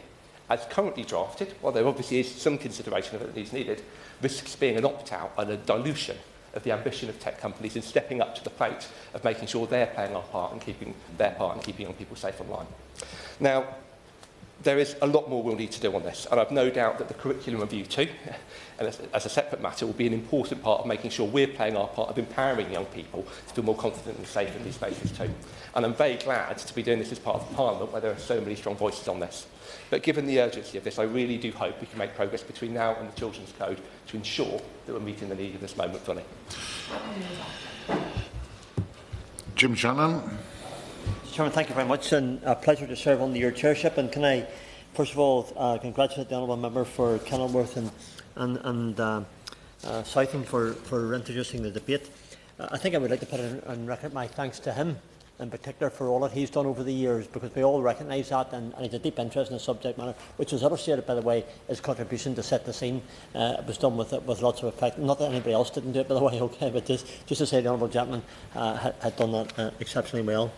as currently drafted, while there obviously is some consideration of it that is needed, risks being an opt-out and a dilution of the ambition of tech companies in stepping up to the plate of making sure they're playing our part and keeping their part and keeping young people safe online. Now, there is a lot more we'll need to do on this, and I've no doubt that the curriculum review too, and as a separate matter, will be an important part of making sure we're playing our part of empowering young people to feel more confident and safe in these spaces too. And I'm very glad to be doing this as part of Parliament, where there are so many strong voices on this. But given the urgency of this, I really do hope we can make progress between now and the Children's Code to ensure that we're meeting the need of this moment fully. Jim Shannon. Chairman, thank you very much, and a pleasure to serve under your chairship. And can I, first of all, congratulate the honourable member for Kenilworth and Southam for introducing the debate. I think I would like to put on record my thanks to him in particular for all that he's done over the years, because we all recognise that, and he's a deep interest in the subject matter, which was illustrated, by the way, his contribution to set the scene. It was done with lots of effect. Not that anybody else didn't do it, by the way, okay, but just to say the honourable gentleman had done that exceptionally well.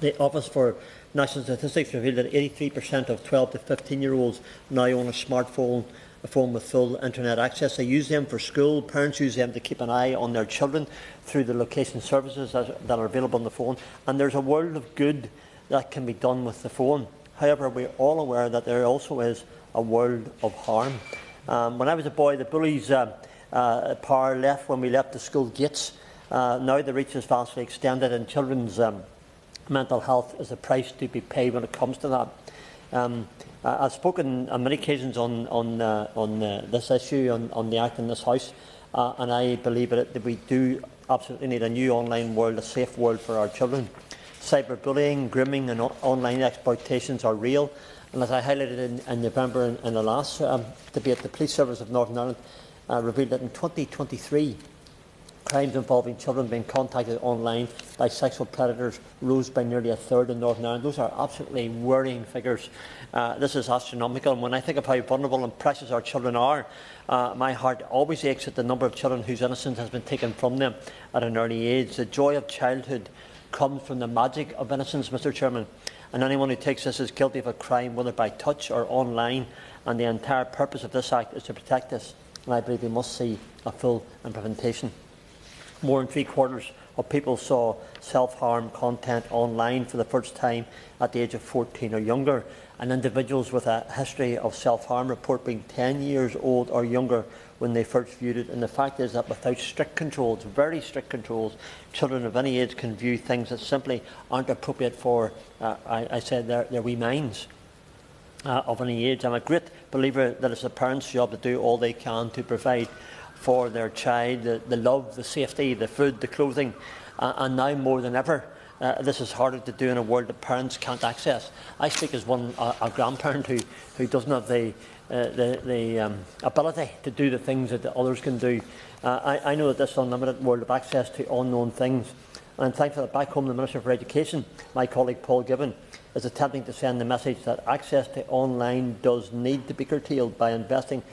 The Office for National Statistics revealed that 83% of 12 to 15-year-olds now own a smartphone, a phone with full internet access. They use them for school. Parents use them to keep an eye on their children through the location services that are available on the phone. And there's a world of good that can be done with the phone. However, we're all aware that there also is a world of harm. When I was a boy, the bullies' power left when we left the school gates. Now the reach is vastly extended, and children's mental health is a price to be paid when it comes to that. I've spoken on many occasions on this issue, on the Act in this House, and I believe that we do absolutely need a new online world, a safe world for our children. Cyberbullying, grooming and online exploitations are real, and as I highlighted in November in the last debate, the Police Service of Northern Ireland revealed that in 2023, crimes involving children being contacted online by sexual predators rose by nearly a third in Northern Ireland. Those are absolutely worrying figures. This is astronomical, and when I think of how vulnerable and precious our children are, my heart always aches at the number of children whose innocence has been taken from them at an early age. The joy of childhood comes from the magic of innocence, Mr. Chairman, and anyone who takes this is guilty of a crime, whether by touch or online, and the entire purpose of this Act is to protect us, and I believe we must see a full implementation. More than 3/4 of people saw self-harm content online for the first time at the age of 14 or younger, and individuals with a history of self-harm report being 10 years old or younger when they first viewed it. And the fact is that without strict controls, very strict controls, children of any age can view things that simply aren't appropriate for, I said, their wee minds of any age. I'm a great believer that it's a parent's job to do all they can to provide for their child the love, the safety, the food, the clothing, and now more than ever, this is harder to do in a world that parents can't access. I speak as a grandparent who doesn't have the ability to do the things that the others can do. I know that this unlimited world of access to unknown things, and I'm thankful that back home the Minister for Education, my colleague Paul Gibbon, is attempting to send the message that access to online does need to be curtailed by investing,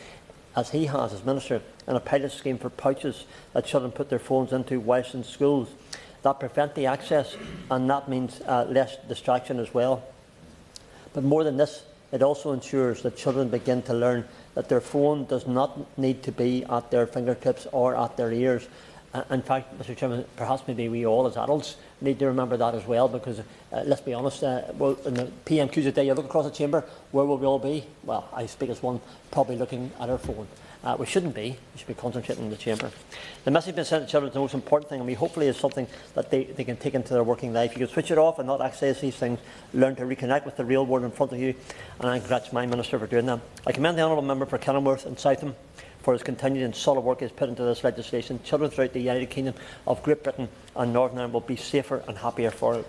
as he has as Minister, in a pilot scheme for pouches that children put their phones into whilst in schools. that prevent the access, and that means less distraction as well. But more than this, it also ensures that children begin to learn that their phone does not need to be at their fingertips or at their ears. In fact, Mr Chairman, perhaps maybe we all as adults need to remember that as well, because let's be honest, well, in the PMQs today, you look across the chamber, where will we all be? Well, I speak as one probably looking at our phone. We shouldn't be. We should be concentrating in the chamber. The message being sent to children is the most important thing, and we hopefully is something that they can take into their working life. You can switch it off and not access these things, learn to reconnect with the real world in front of you, and I congratulate my Minister for doing that. I commend the Honourable Member for Kenilworth and Southam for his continued and solid work he has put into this legislation. Children throughout the United Kingdom of Great Britain and Northern Ireland will be safer and happier for it.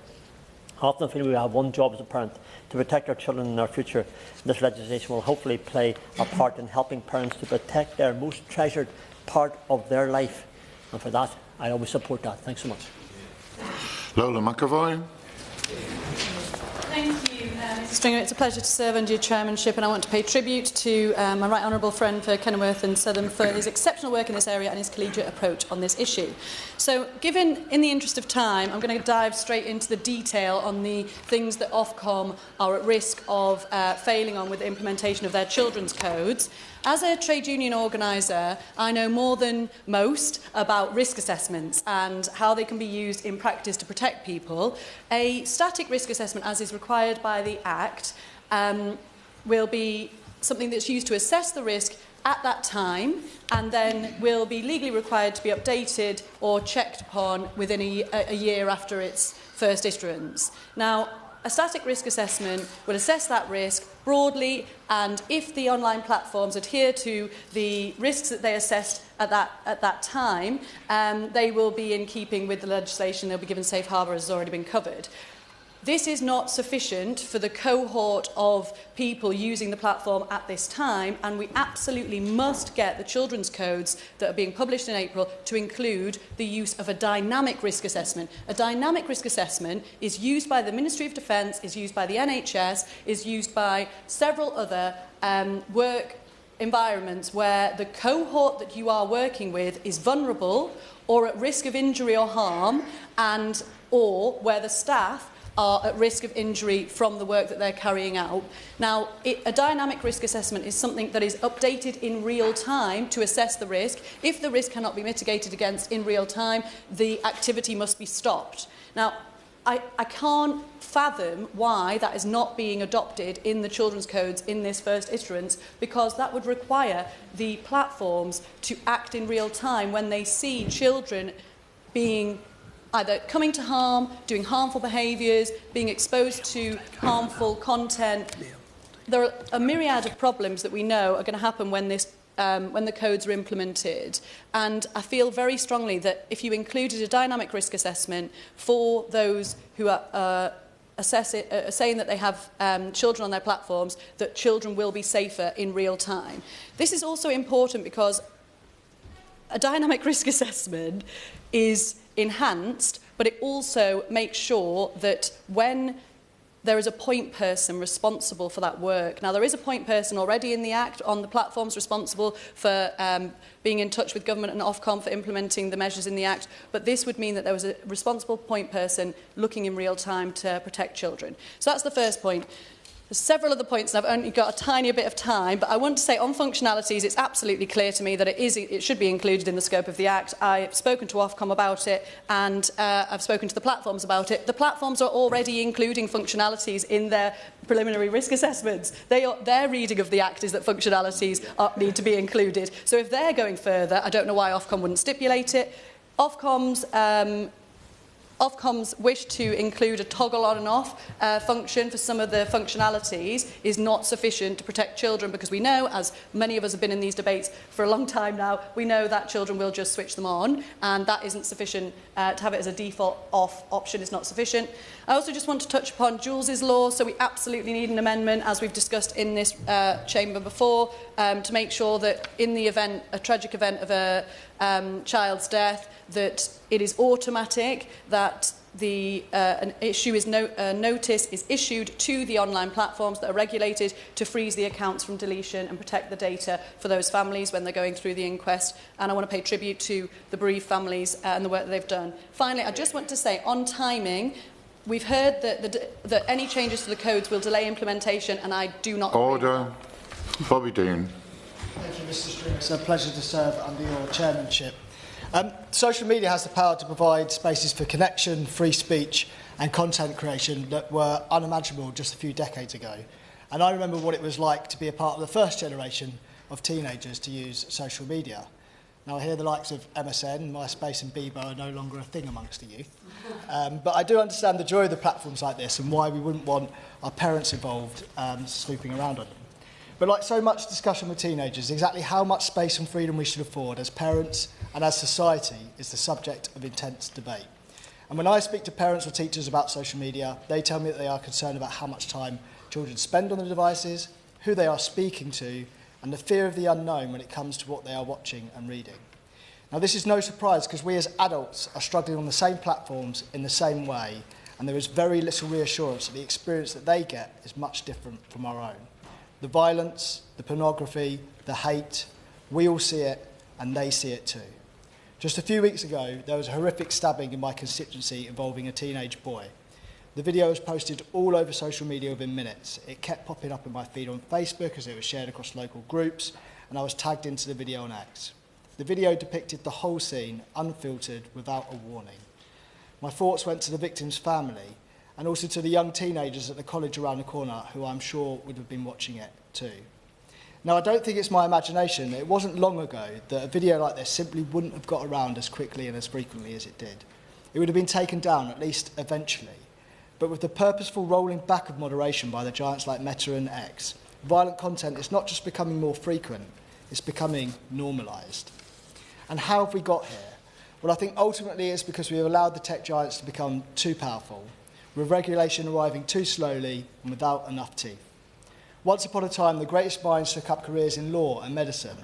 I often feel we have one job as a parent, to protect our children and our future. This legislation will hopefully play a part in helping parents to protect their most treasured part of their life. And for that, I always support that. Thanks so much. Lola McAvoy. Thank you, Mr Stringer. It's a pleasure to serve under your chairmanship, and I want to pay tribute to my right honourable friend for Kenilworth and Southam for his exceptional work in this area and his collegiate approach on this issue. So, in the interest of time, I'm going to dive straight into the detail on the things that Ofcom are at risk of failing on with the implementation of their children's codes. As a trade union organiser, I know more than most about risk assessments and how they can be used in practice to protect people. A static risk assessment, as is required by the Act, will be something that's used to assess the risk at that time, and then will be legally required to be updated or checked upon within a year after its first issuance. Now, a static risk assessment will assess that risk broadly, and if the online platforms adhere to the risks that they assessed at that time, they will be in keeping with the legislation. They'll be given safe harbour, as has already been covered. This is not sufficient for the cohort of people using the platform at this time, and we absolutely must get the children's codes that are being published in April to include the use of a dynamic risk assessment. A dynamic risk assessment is used by the Ministry of Defence, is used by the NHS, is used by several other work environments where the cohort that you are working with is vulnerable or at risk of injury or harm, and or where the staff are at risk of injury from the work that they're carrying out. Now, a dynamic risk assessment is something that is updated in real time to assess the risk. If the risk cannot be mitigated against in real time, the activity must be stopped. Now, I can't fathom why that is not being adopted in the children's codes in this first issuance, because that would require the platforms to act in real time when they see children being either coming to harm, doing harmful behaviours, being exposed to harmful content. There are a myriad of problems that we know are going to happen when the codes are implemented. And I feel very strongly that if you included a dynamic risk assessment for those who are saying that they have children on their platforms, that children will be safer in real time. This is also important because a dynamic risk assessment is enhanced, but it also makes sure that when there is a point person responsible for that work. Now, there is a point person already in the Act on the platforms responsible for being in touch with government and Ofcom for implementing the measures in the Act, but this would mean that there was a responsible point person looking in real time to protect children. So that's the first point. There's several other points, and I've only got a tiny bit of time, but I want to say on functionalities, it's absolutely clear to me that it should be included in the scope of the Act. I've spoken to Ofcom about it, and I've spoken to the platforms about it. The platforms are already including functionalities in their preliminary risk assessments. Their reading of the Act is that functionalities need to be included. So if they're going further, I don't know why Ofcom wouldn't stipulate it. Ofcom's wish to include a toggle on and off function for some of the functionalities is not sufficient to protect children, because we know, as many of us have been in these debates for a long time now, we know that children will just switch them on, and that isn't sufficient. To have it as a default off option is not sufficient. I also just want to touch upon Jules's law, so we absolutely need an amendment, as we've discussed in this chamber before, to make sure that in the event, a tragic event of a child's death, that it is automatic, that an issue is notice is issued to the online platforms that are regulated to freeze the accounts from deletion and protect the data for those families when they're going through the inquest. And I want to pay tribute to the bereaved families and the work that they've done. Finally, I just want to say, on timing, we've heard that any changes to the codes will delay implementation, and I do not agree. Order. Bobby Dean. Thank you, Mr. Stringer. It's a pleasure to serve under your chairmanship. Social media has the power to provide spaces for connection, free speech and content creation that were unimaginable just a few decades ago. And I remember what it was like to be a part of the first generation of teenagers to use social media. Now, I hear the likes of MSN, MySpace and Bebo are no longer a thing amongst the youth. But I do understand the joy of the platforms like this and why we wouldn't want our parents involved swooping around on them. But like so much discussion with teenagers, exactly how much space and freedom we should afford as parents and as society is the subject of intense debate. And when I speak to parents or teachers about social media, they tell me that they are concerned about how much time children spend on the devices, who they are speaking to, and the fear of the unknown when it comes to what they are watching and reading. Now, this is no surprise because we as adults are struggling on the same platforms in the same way, and there is very little reassurance that the experience that they get is much different from our own. The violence, the pornography, the hate, we all see it and they see it too. Just a few weeks ago, there was a horrific stabbing in my constituency involving a teenage boy. The video was posted all over social media within minutes. It kept popping up in my feed on Facebook as it was shared across local groups, and I was tagged into the video on X. The video depicted the whole scene, unfiltered, without a warning. My thoughts went to the victim's family, and also to the young teenagers at the college around the corner who I'm sure would have been watching it too. Now, I don't think it's my imagination. It wasn't long ago that a video like this simply wouldn't have got around as quickly and as frequently as it did. It would have been taken down, at least eventually. But with the purposeful rolling back of moderation by the giants like Meta and X, violent content is not just becoming more frequent, it's becoming normalised. And how have we got here? Well, I think ultimately it's because we have allowed the tech giants to become too powerful, with regulation arriving too slowly and without enough teeth. Once upon a time, the greatest minds took up careers in law and medicine,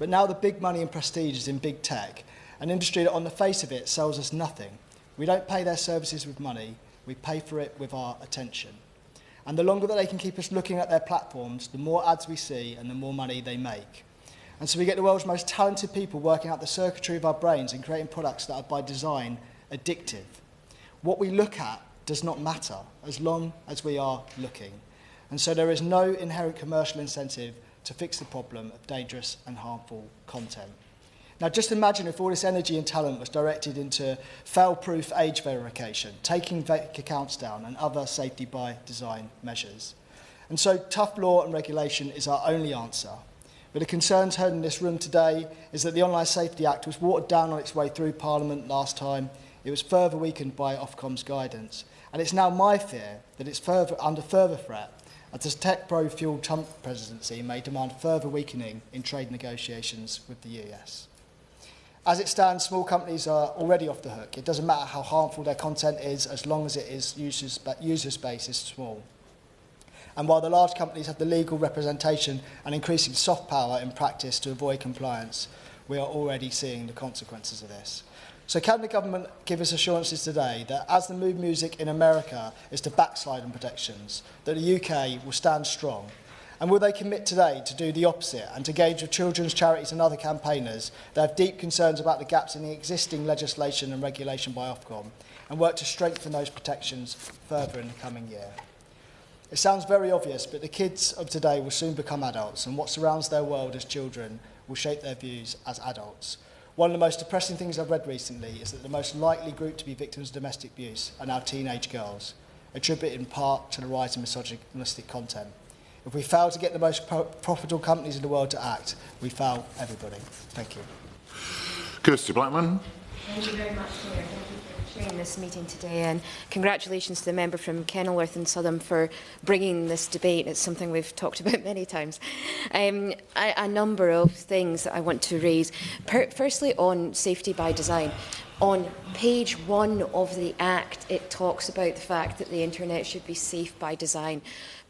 but now the big money and prestige is in big tech, an industry that on the face of it sells us nothing. We don't pay their services with money, we pay for it with our attention. And the longer that they can keep us looking at their platforms, the more ads we see and the more money they make. And so we get the world's most talented people working out the circuitry of our brains and creating products that are by design addictive. What we look at does not matter as long as we are looking. And so there is no inherent commercial incentive to fix the problem of dangerous and harmful content. Now, just imagine if all this energy and talent was directed into fail-proof age verification, taking fake accounts down, and other safety by design measures. And so tough law and regulation is our only answer. But the concerns heard in this room today is that the Online Safety Act was watered down on its way through Parliament last time. It was further weakened by Ofcom's guidance. And it's now my fear that it's under further threat as the tech pro-fueled Trump presidency may demand further weakening in trade negotiations with the US. As it stands, small companies are already off the hook. It doesn't matter how harmful their content is as long as it is user space is small. And while the large companies have the legal representation and increasing soft power in practice to avoid compliance, we are already seeing the consequences of this. So can the government give us assurances today that as the mood music in America is to backslide on protections, that the UK will stand strong? And will they commit today to do the opposite and to engage with children's charities and other campaigners that have deep concerns about the gaps in the existing legislation and regulation by Ofcom and work to strengthen those protections further in the coming year? It sounds very obvious, but the kids of today will soon become adults, and what surrounds their world as children will shape their views as adults. One of the most depressing things I've read recently is that the most likely group to be victims of domestic abuse are now teenage girls, attributed in part to the rise in misogynistic content. If we fail to get the most profitable companies in the world to act, we fail everybody. Thank you. Kirsty Blackman. Thank you very much, Chair. Thank you for chairing this meeting today, and congratulations to the member from Kenilworth and Southam for bringing this debate. It's something we've talked about many times. A number of things that I want to raise. Firstly, on safety by design. On page 1 of the Act, it talks about the fact that the internet should be safe by design.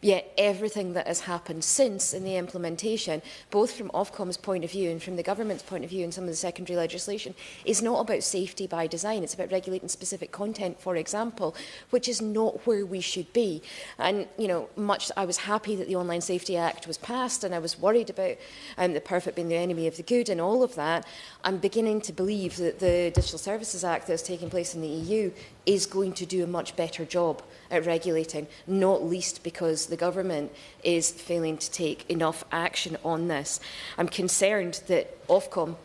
Yet everything that has happened since in the implementation, both from Ofcom's point of view and from the government's point of view and some of the secondary legislation, is not about safety by design. It's about regulating specific content, for example, which is not where we should be. And, you know, I was happy that the Online Safety Act was passed, and I was worried about the perfect being the enemy of the good and all of that. I'm beginning to believe that the Digital Services Act that's taking place in the EU is going to do a much better job at regulating, not least because the government is failing to take enough action on this. I'm concerned that Ofcom,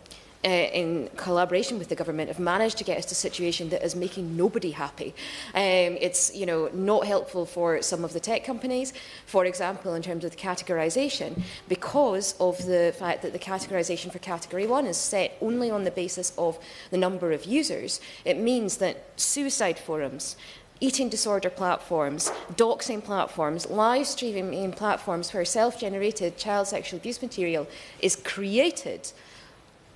in collaboration with the government, have managed to get us to a situation that is making nobody happy. It's not helpful for some of the tech companies, for example, in terms of the categorisation, because of the fact that the categorisation for Category 1 is set only on the basis of the number of users. It means that suicide forums, eating disorder platforms, doxing platforms, live streaming platforms where self-generated child sexual abuse material is created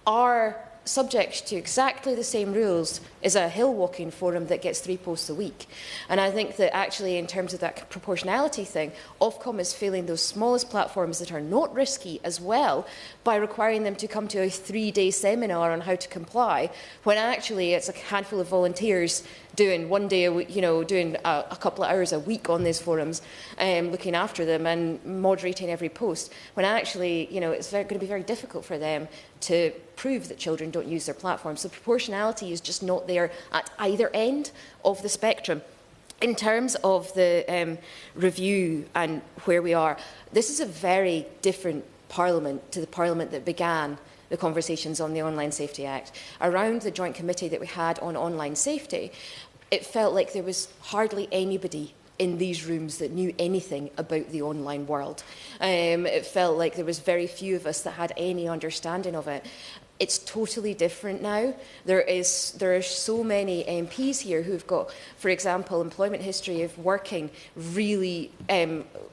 are subject to exactly the same rules as a hill-walking forum that gets 3 posts a week. And I think that actually, in terms of that proportionality thing, Ofcom is failing those smallest platforms that are not risky as well by requiring them to come to a 3-day seminar on how to comply, when actually it's a handful of volunteers doing one day a week, doing a couple of hours a week on these forums, looking after them and moderating every post, when actually, it's going to be very difficult for them to prove that children don't use their platforms. So proportionality is just not there at either end of the spectrum. In terms of the review and where we are, this is a very different Parliament to the Parliament that began the conversations on the Online Safety Act. Around the joint committee that we had on online safety, it felt like there was hardly anybody in these rooms that knew anything about the online world. It felt like there was very few of us that had any understanding of it. It's totally different now. There are so many MPs here who've got, for example, employment history of working really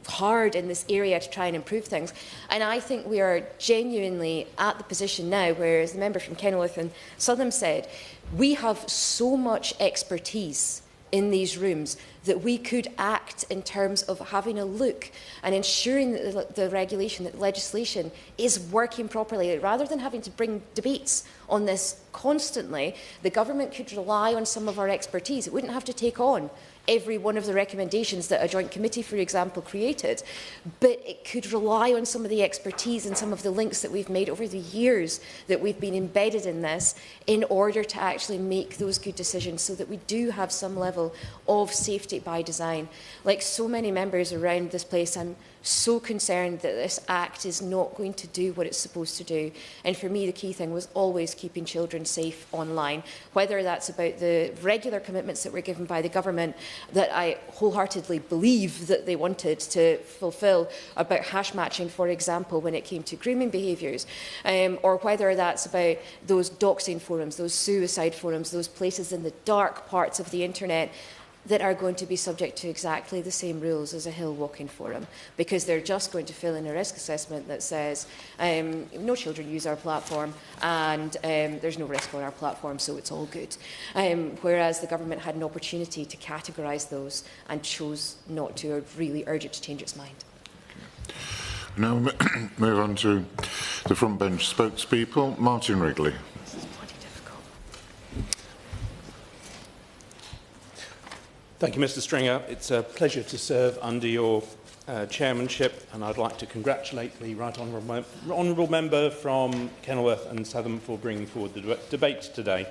hard in this area to try and improve things. And I think we are genuinely at the position now where, as the member from Kenilworth and Southam said, we have so much expertise in these rooms that we could act in terms of having a look and ensuring that the regulation, that the legislation is working properly. Rather than having to bring debates on this constantly, the government could rely on some of our expertise. It wouldn't have to take on every one of the recommendations that a joint committee, for example, created, but it could rely on some of the expertise and some of the links that we've made over the years that we've been embedded in this in order to actually make those good decisions so that we do have some level of safety by design. Like so many members around this place, I'm so concerned that this Act is not going to do what it's supposed to do. And for me, the key thing was always keeping children safe online, whether that's about the regular commitments that were given by the government that I wholeheartedly believe that they wanted to fulfil about hash matching, for example, when it came to grooming behaviours, or whether that's about those doxing forums, those suicide forums, those places in the dark parts of the internet that are going to be subject to exactly the same rules as a hill walking forum, because they're just going to fill in a risk assessment that says no children use our platform and there's no risk on our platform, so it's all good. Whereas the government had an opportunity to categorise those and chose not to, or really urge it to change its mind. Now move on to the front bench spokespeople. Martin Wrigley. Thank you, Mr. Stringer. It's a pleasure to serve under your chairmanship, and I'd like to congratulate the Right Honourable Member from Kenilworth and Southam for bringing forward the debate today.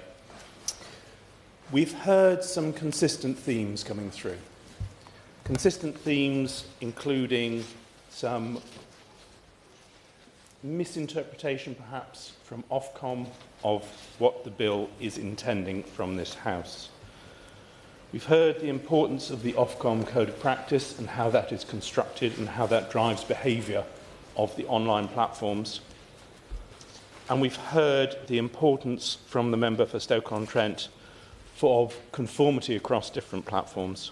We've heard some consistent themes coming through. Consistent themes including some misinterpretation, perhaps, from Ofcom of what the bill is intending from this House. We've heard the importance of the Ofcom Code of Practice and how that is constructed and how that drives behaviour of the online platforms. And we've heard the importance from the member for Stoke-on-Trent of conformity across different platforms.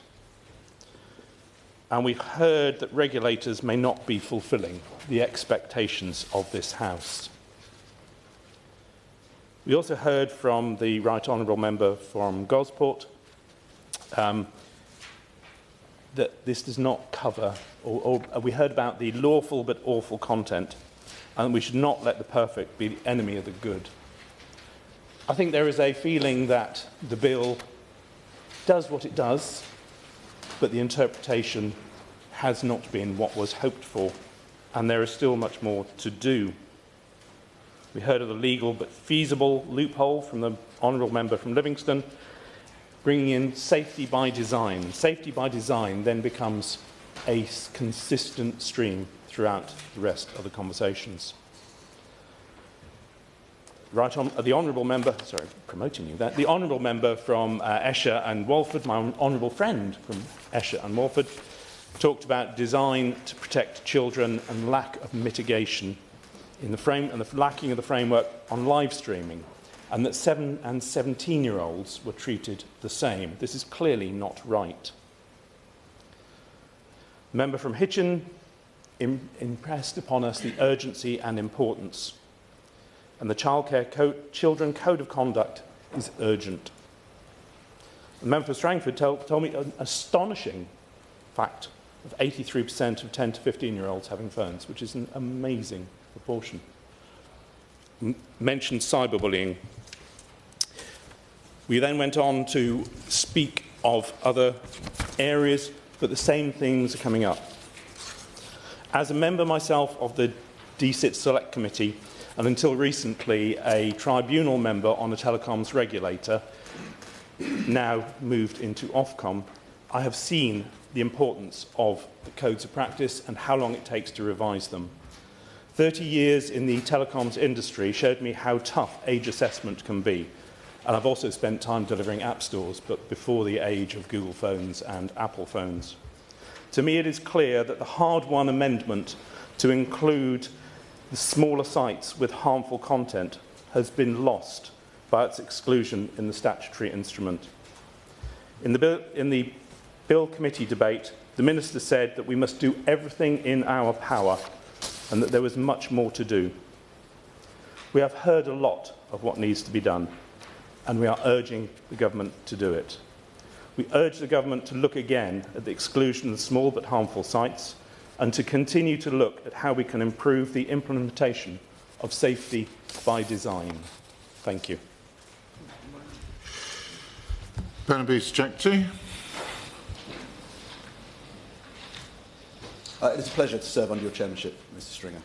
And we've heard that regulators may not be fulfilling the expectations of this House. We also heard from the Right Honourable Member from Gosport that this does not cover, or we heard about the lawful but awful content, and we should not let the perfect be the enemy of the good. I think there is a feeling that the bill does what it does, but the interpretation has not been what was hoped for, and there is still much more to do. We heard of the legal but feasible loophole from the honourable member from Livingston, bringing in safety by design. Safety by design then becomes a consistent stream throughout the rest of the conversations. Right on, the honourable member, sorry, promoting you there, the honourable member from Esher and Walford, my honourable friend from Esher and Walford, talked about design to protect children and lack of mitigation in the frame and the lacking of the framework on live streaming, and that 7 and 17-year-olds were treated the same. This is clearly not right. The member from Hitchin impressed upon us the urgency and importance, and the Children Code of Conduct is urgent. The member for Strangford told me an astonishing fact of 83% of 10 to 15-year-olds having phones, which is an amazing proportion. Mentioned cyberbullying. We then went on to speak of other areas, but the same things are coming up. As a member myself of the DSIT Select Committee, and until recently a tribunal member on a telecoms regulator, now moved into Ofcom, I have seen the importance of the codes of practice and how long it takes to revise them. 30 years in the telecoms industry showed me how tough age assessment can be. And I've also spent time delivering app stores, but before the age of Google phones and Apple phones. To me, it is clear that the hard-won amendment to include the smaller sites with harmful content has been lost by its exclusion in the statutory instrument. In the Bill Committee debate, the Minister said that we must do everything in our power and that there was much more to do. We have heard a lot of what needs to be done, and we are urging the government to do it. We urge the government to look again at the exclusion of small but harmful sites and to continue to look at how we can improve the implementation of safety by design. Thank you. Barnaby Stratton. It is a pleasure to serve under your chairmanship, Mr Stringer.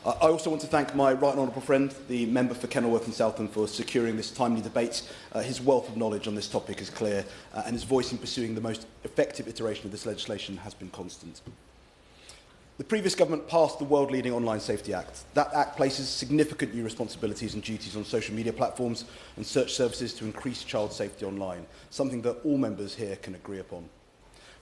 I also want to thank my right honourable friend, the member for Kenilworth and Southam, for securing this timely debate. His wealth of knowledge on this topic is clear, and his voice in pursuing the most effective iteration of this legislation has been constant. The previous government passed the world-leading Online Safety Act. That Act places significant new responsibilities and duties on social media platforms and search services to increase child safety online, something that all members here can agree upon.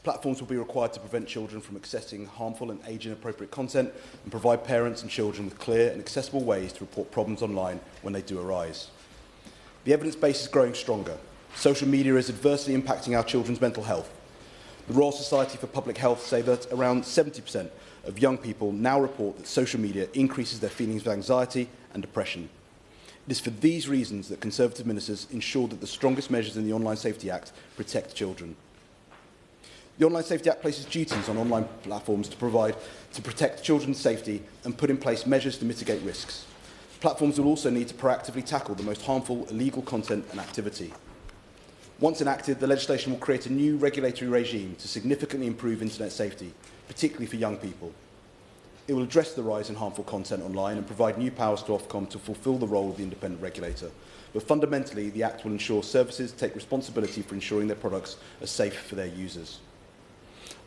Platforms will be required to prevent children from accessing harmful and age-inappropriate content and provide parents and children with clear and accessible ways to report problems online when they do arise. The evidence base is growing stronger. Social media is adversely impacting our children's mental health. The Royal Society for Public Health say that around 70% of young people now report that social media increases their feelings of anxiety and depression. It is for these reasons that Conservative ministers ensure that the strongest measures in the Online Safety Act protect children. The Online Safety Act places duties on online platforms to protect children's safety and put in place measures to mitigate risks. Platforms will also need to proactively tackle the most harmful illegal content and activity. Once enacted, the legislation will create a new regulatory regime to significantly improve internet safety, particularly for young people. It will address the rise in harmful content online and provide new powers to Ofcom to fulfil the role of the independent regulator. But fundamentally, the Act will ensure services take responsibility for ensuring their products are safe for their users.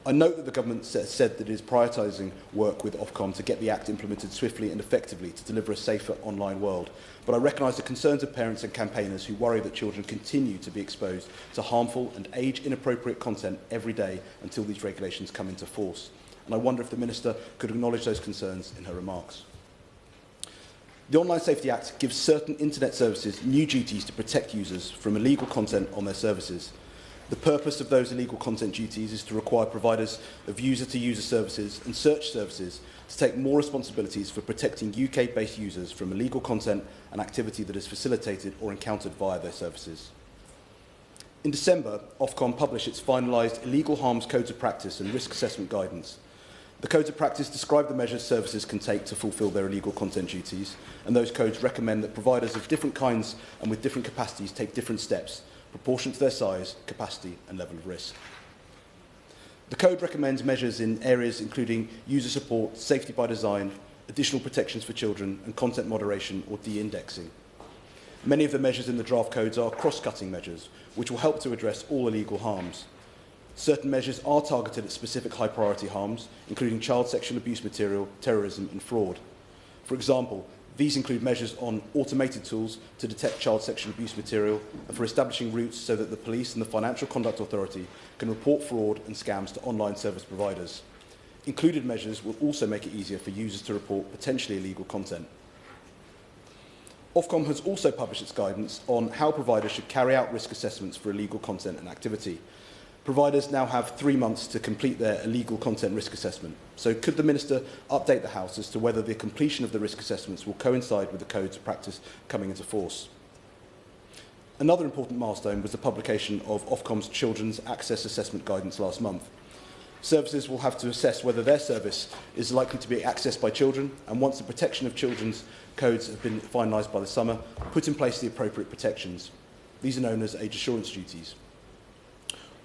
I note that the government said that it is prioritising work with Ofcom to get the Act implemented swiftly and effectively to deliver a safer online world. But I recognise the concerns of parents and campaigners who worry that children continue to be exposed to harmful and age-inappropriate content every day until these regulations come into force. And I wonder if the Minister could acknowledge those concerns in her remarks. The Online Safety Act gives certain internet services new duties to protect users from illegal content on their services. The purpose of those illegal content duties is to require providers of user-to-user services and search services to take more responsibilities for protecting UK-based users from illegal content and activity that is facilitated or encountered via their services. In December, Ofcom published its finalised Illegal Harms Codes of Practice and Risk Assessment Guidance. The Codes of Practice describe the measures services can take to fulfil their illegal content duties, and those codes recommend that providers of different kinds and with different capacities take different steps, proportionate to their size, capacity and level of risk. The Code recommends measures in areas including user support, safety by design, additional protections for children and content moderation or de-indexing. Many of the measures in the draft codes are cross-cutting measures, which will help to address all illegal harms. Certain measures are targeted at specific high-priority harms, including child sexual abuse material, terrorism and fraud. For example, these include measures on automated tools to detect child sexual abuse material and for establishing routes so that the police and the Financial Conduct Authority can report fraud and scams to online service providers. Included measures will also make it easier for users to report potentially illegal content. Ofcom has also published its guidance on how providers should carry out risk assessments for illegal content and activity. Providers now have 3 months to complete their illegal content risk assessment. So could the Minister update the House as to whether the completion of the risk assessments will coincide with the Codes of Practice coming into force? Another important milestone was the publication of Ofcom's Children's Access Assessment Guidance last month. Services will have to assess whether their service is likely to be accessed by children, and once the protection of children's codes have been finalised by the summer, put in place the appropriate protections. These are known as age assurance duties.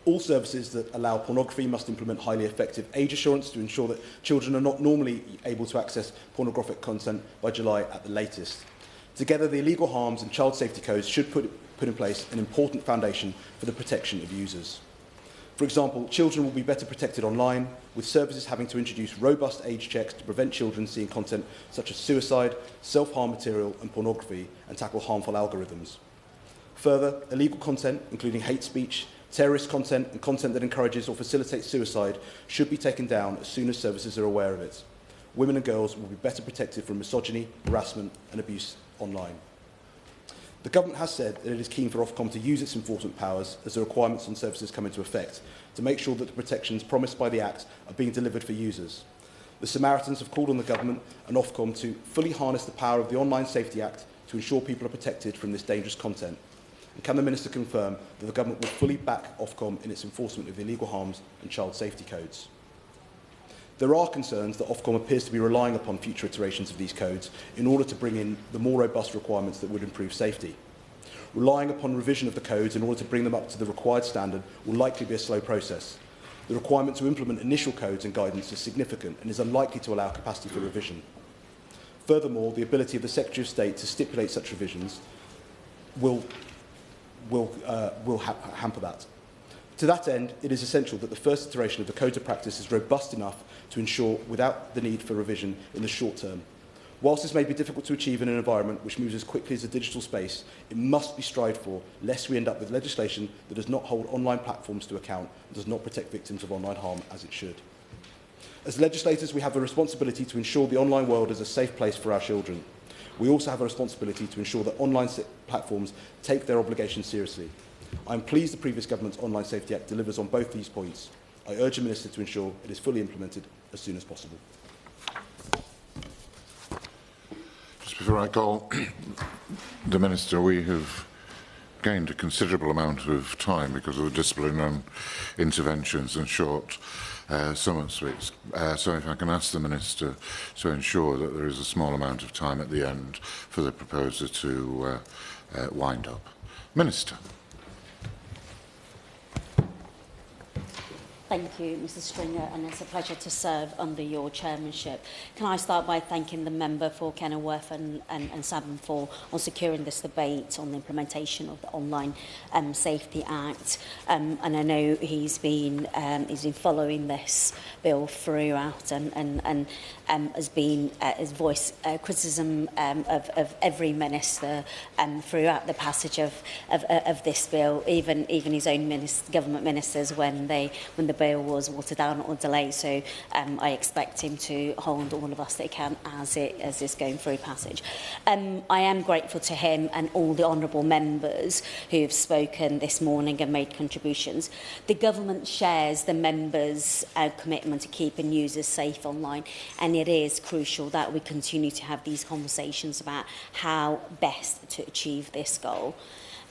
All services that allow pornography must implement highly effective age assurance to ensure that children are not normally able to access pornographic content by July at the latest. Together, the illegal harms and child safety codes should put in place an important foundation for the protection of users. For example, children will be better protected online, with services having to introduce robust age checks to prevent children seeing content such as suicide, self-harm material and pornography, and tackle harmful algorithms. Further, illegal content, including hate speech, terrorist content and content that encourages or facilitates suicide, should be taken down as soon as services are aware of it. Women and girls will be better protected from misogyny, harassment and abuse online. The Government has said that it is keen for Ofcom to use its enforcement powers as the requirements on services come into effect to make sure that the protections promised by the Act are being delivered for users. The Samaritans have called on the Government and Ofcom to fully harness the power of the Online Safety Act to ensure people are protected from this dangerous content. And can the Minister confirm that the Government will fully back Ofcom in its enforcement of the illegal harms and child safety codes? There are concerns that Ofcom appears to be relying upon future iterations of these codes in order to bring in the more robust requirements that would improve safety. Relying upon revision of the codes in order to bring them up to the required standard will likely be a slow process. The requirement to implement initial codes and guidance is significant and is unlikely to allow capacity for revision. Furthermore, the ability of the Secretary of State to stipulate such revisions will hamper that. To that end, it is essential that the first iteration of the Codes of Practice is robust enough to ensure without the need for revision in the short term. Whilst this may be difficult to achieve in an environment which moves as quickly as the digital space, it must be strived for, lest we end up with legislation that does not hold online platforms to account and does not protect victims of online harm as it should. As legislators, we have a responsibility to ensure the online world is a safe place for our children. We also have a responsibility to ensure that online platforms take their obligations seriously. I am pleased the previous Government's Online Safety Act delivers on both these points. I urge the Minister to ensure it is fully implemented as soon as possible. Just before I call the Minister, we have gained a considerable amount of time because of the discipline on interventions and short summer speaks. So if I can ask the Minister to ensure that there is a small amount of time at the end for the proposer to wind up. Minister. Thank you, Mr Stringer, and it's a pleasure to serve under your chairmanship. Can I start by thanking the member for Kenilworth and Savin on securing this debate on the implementation of the Online Safety Act. And I know he's been following this bill throughout and has voiced criticism of every minister throughout the passage of this bill, even his own government ministers when the bill was watered down or delayed. So I expect him to hold all of us that he can as it's going through passage. I am grateful to him and all the honourable members who have spoken this morning and made contributions. The government shares the members' commitment to keeping users safe online, and it is crucial that we continue to have these conversations about how best to achieve this goal.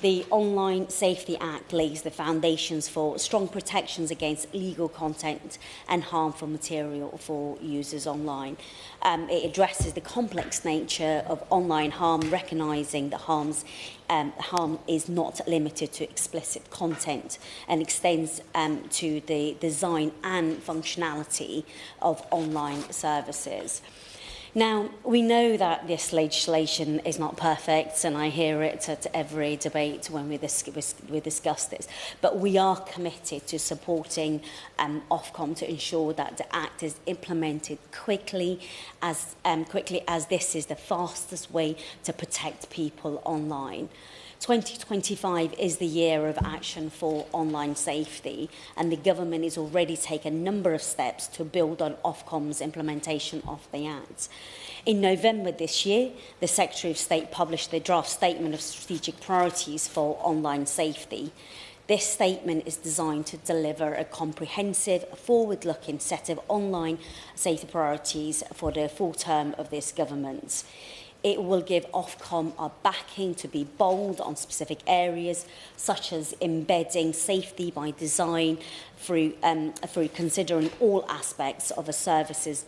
The Online Safety Act lays the foundations for strong protections against illegal content and harmful material for users online. It addresses the complex nature of online harm, recognising that harm is not limited to explicit content and extends to the design and functionality of online services. Now, we know that this legislation is not perfect, and I hear it at every debate when we discuss this, but we are committed to supporting Ofcom to ensure that the Act is implemented quickly as this is the fastest way to protect people online. 2025 is the year of action for online safety, and the government is already taking a number of steps to build on Ofcom's implementation of the Act. In November this year, the Secretary of State published the draft statement of strategic priorities for online safety. This statement is designed to deliver a comprehensive, forward-looking set of online safety priorities for the full term of this government. It will give Ofcom a backing to be bold on specific areas, such as embedding safety by design through considering all aspects of a services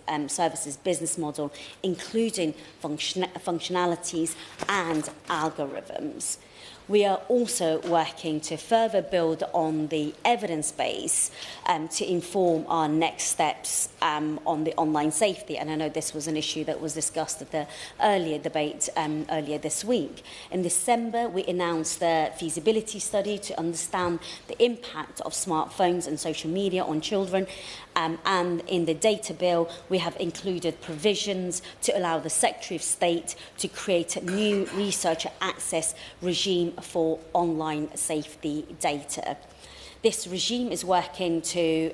business model, including functionalities and algorithms. We are also working to further build on the evidence base to inform our next steps on the online safety. And I know this was an issue that was discussed at the earlier debate earlier this week. In December, we announced the feasibility study to understand the impact of smartphones and social media on children. And in the data bill, we have included provisions to allow the Secretary of State to create a new researcher access regime for online safety data. This regime is working to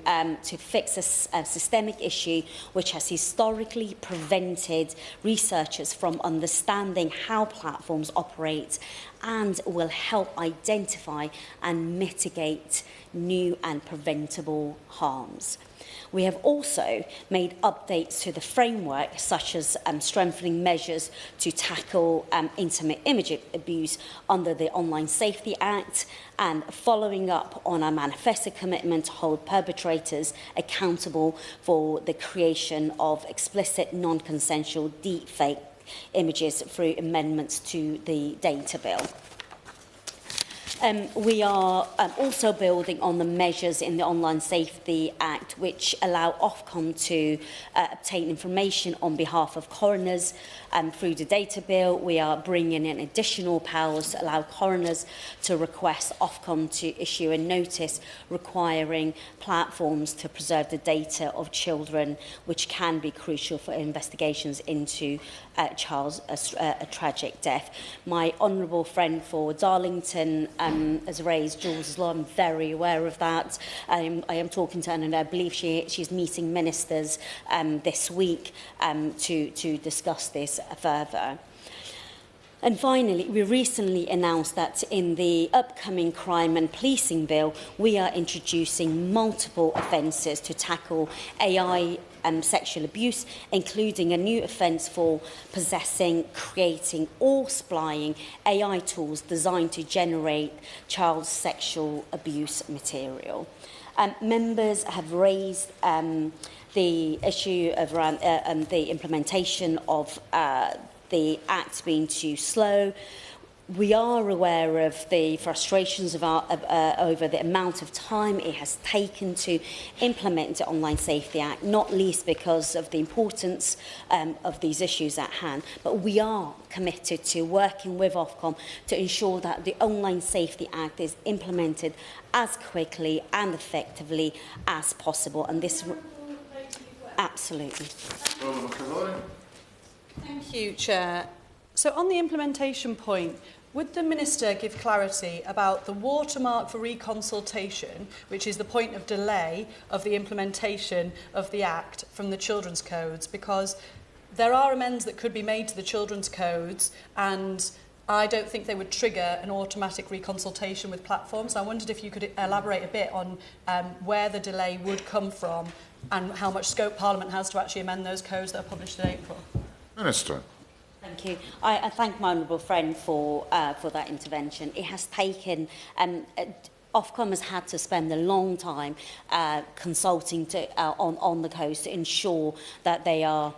fix a systemic issue which has historically prevented researchers from understanding how platforms operate, and will help identify and mitigate new and preventable harms. We have also made updates to the framework, such as strengthening measures to tackle intimate image abuse under the Online Safety Act, and following up on our manifesto commitment to hold perpetrators accountable for the creation of explicit, non-consensual deepfake images through amendments to the data bill. We are also building on the measures in the Online Safety Act which allow Ofcom to obtain information on behalf of coroners. Through the data bill, we are bringing in additional powers to allow coroners to request Ofcom to issue a notice requiring platforms to preserve the data of children, which can be crucial for investigations into a tragic death. My honourable friend for Darlington has raised Jules' Law. I'm very aware of that. I am talking to her, and I believe she's meeting ministers this week to discuss this further. And finally, we recently announced that in the upcoming crime and policing bill, we are introducing multiple offences to tackle AI sexual abuse, including a new offence for possessing, creating or supplying AI tools designed to generate child sexual abuse material. Members have raised the issue of around the implementation of the Act being too slow. We are aware of the frustrations over the amount of time it has taken to implement the Online Safety Act, not least because of the importance of these issues at hand. But we are committed to working with Ofcom to ensure that the Online Safety Act is implemented as quickly and effectively as possible. And this... Absolutely. Thank you, Chair. So on the implementation point, would the Minister give clarity about the watermark for reconsultation, which is the point of delay of the implementation of the Act from the Children's Codes? Because there are amends that could be made to the Children's Codes, and I don't think they would trigger an automatic reconsultation with platforms. I wondered if you could elaborate a bit on where the delay would come from and how much scope Parliament has to actually amend those codes that are published in April. Minister. Thank you. I thank my honourable friend for that intervention. It has taken... Ofcom has had to spend a long time consulting on the codes to ensure that they are,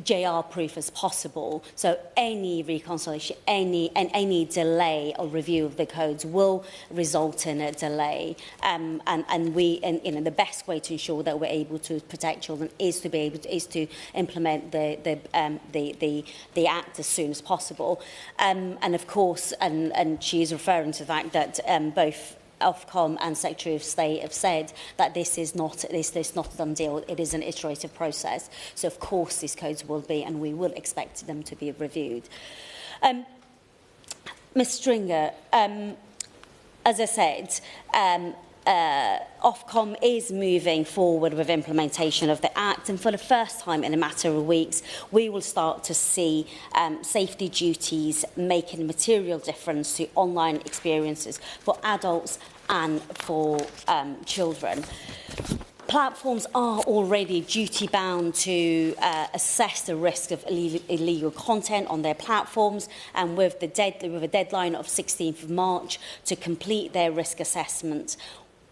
JR-proof as possible. So any reconciliation, any delay or review of the codes will result in a delay. And the best way to ensure that we're able to protect children is to implement the Act as soon as possible. And of course, and she is referring to the fact that both Ofcom and Secretary of State have said that this is not a done deal. It is an iterative process. So of course these codes will be, and we will expect them to be reviewed. Ms Stringer, as I said, Ofcom is moving forward with implementation of the Act, and for the first time in a matter of weeks, we will start to see safety duties making a material difference to online experiences for adults and for children. Platforms are already duty-bound to assess the risk of illegal content on their platforms, and with a deadline of 16th of March to complete their risk assessments.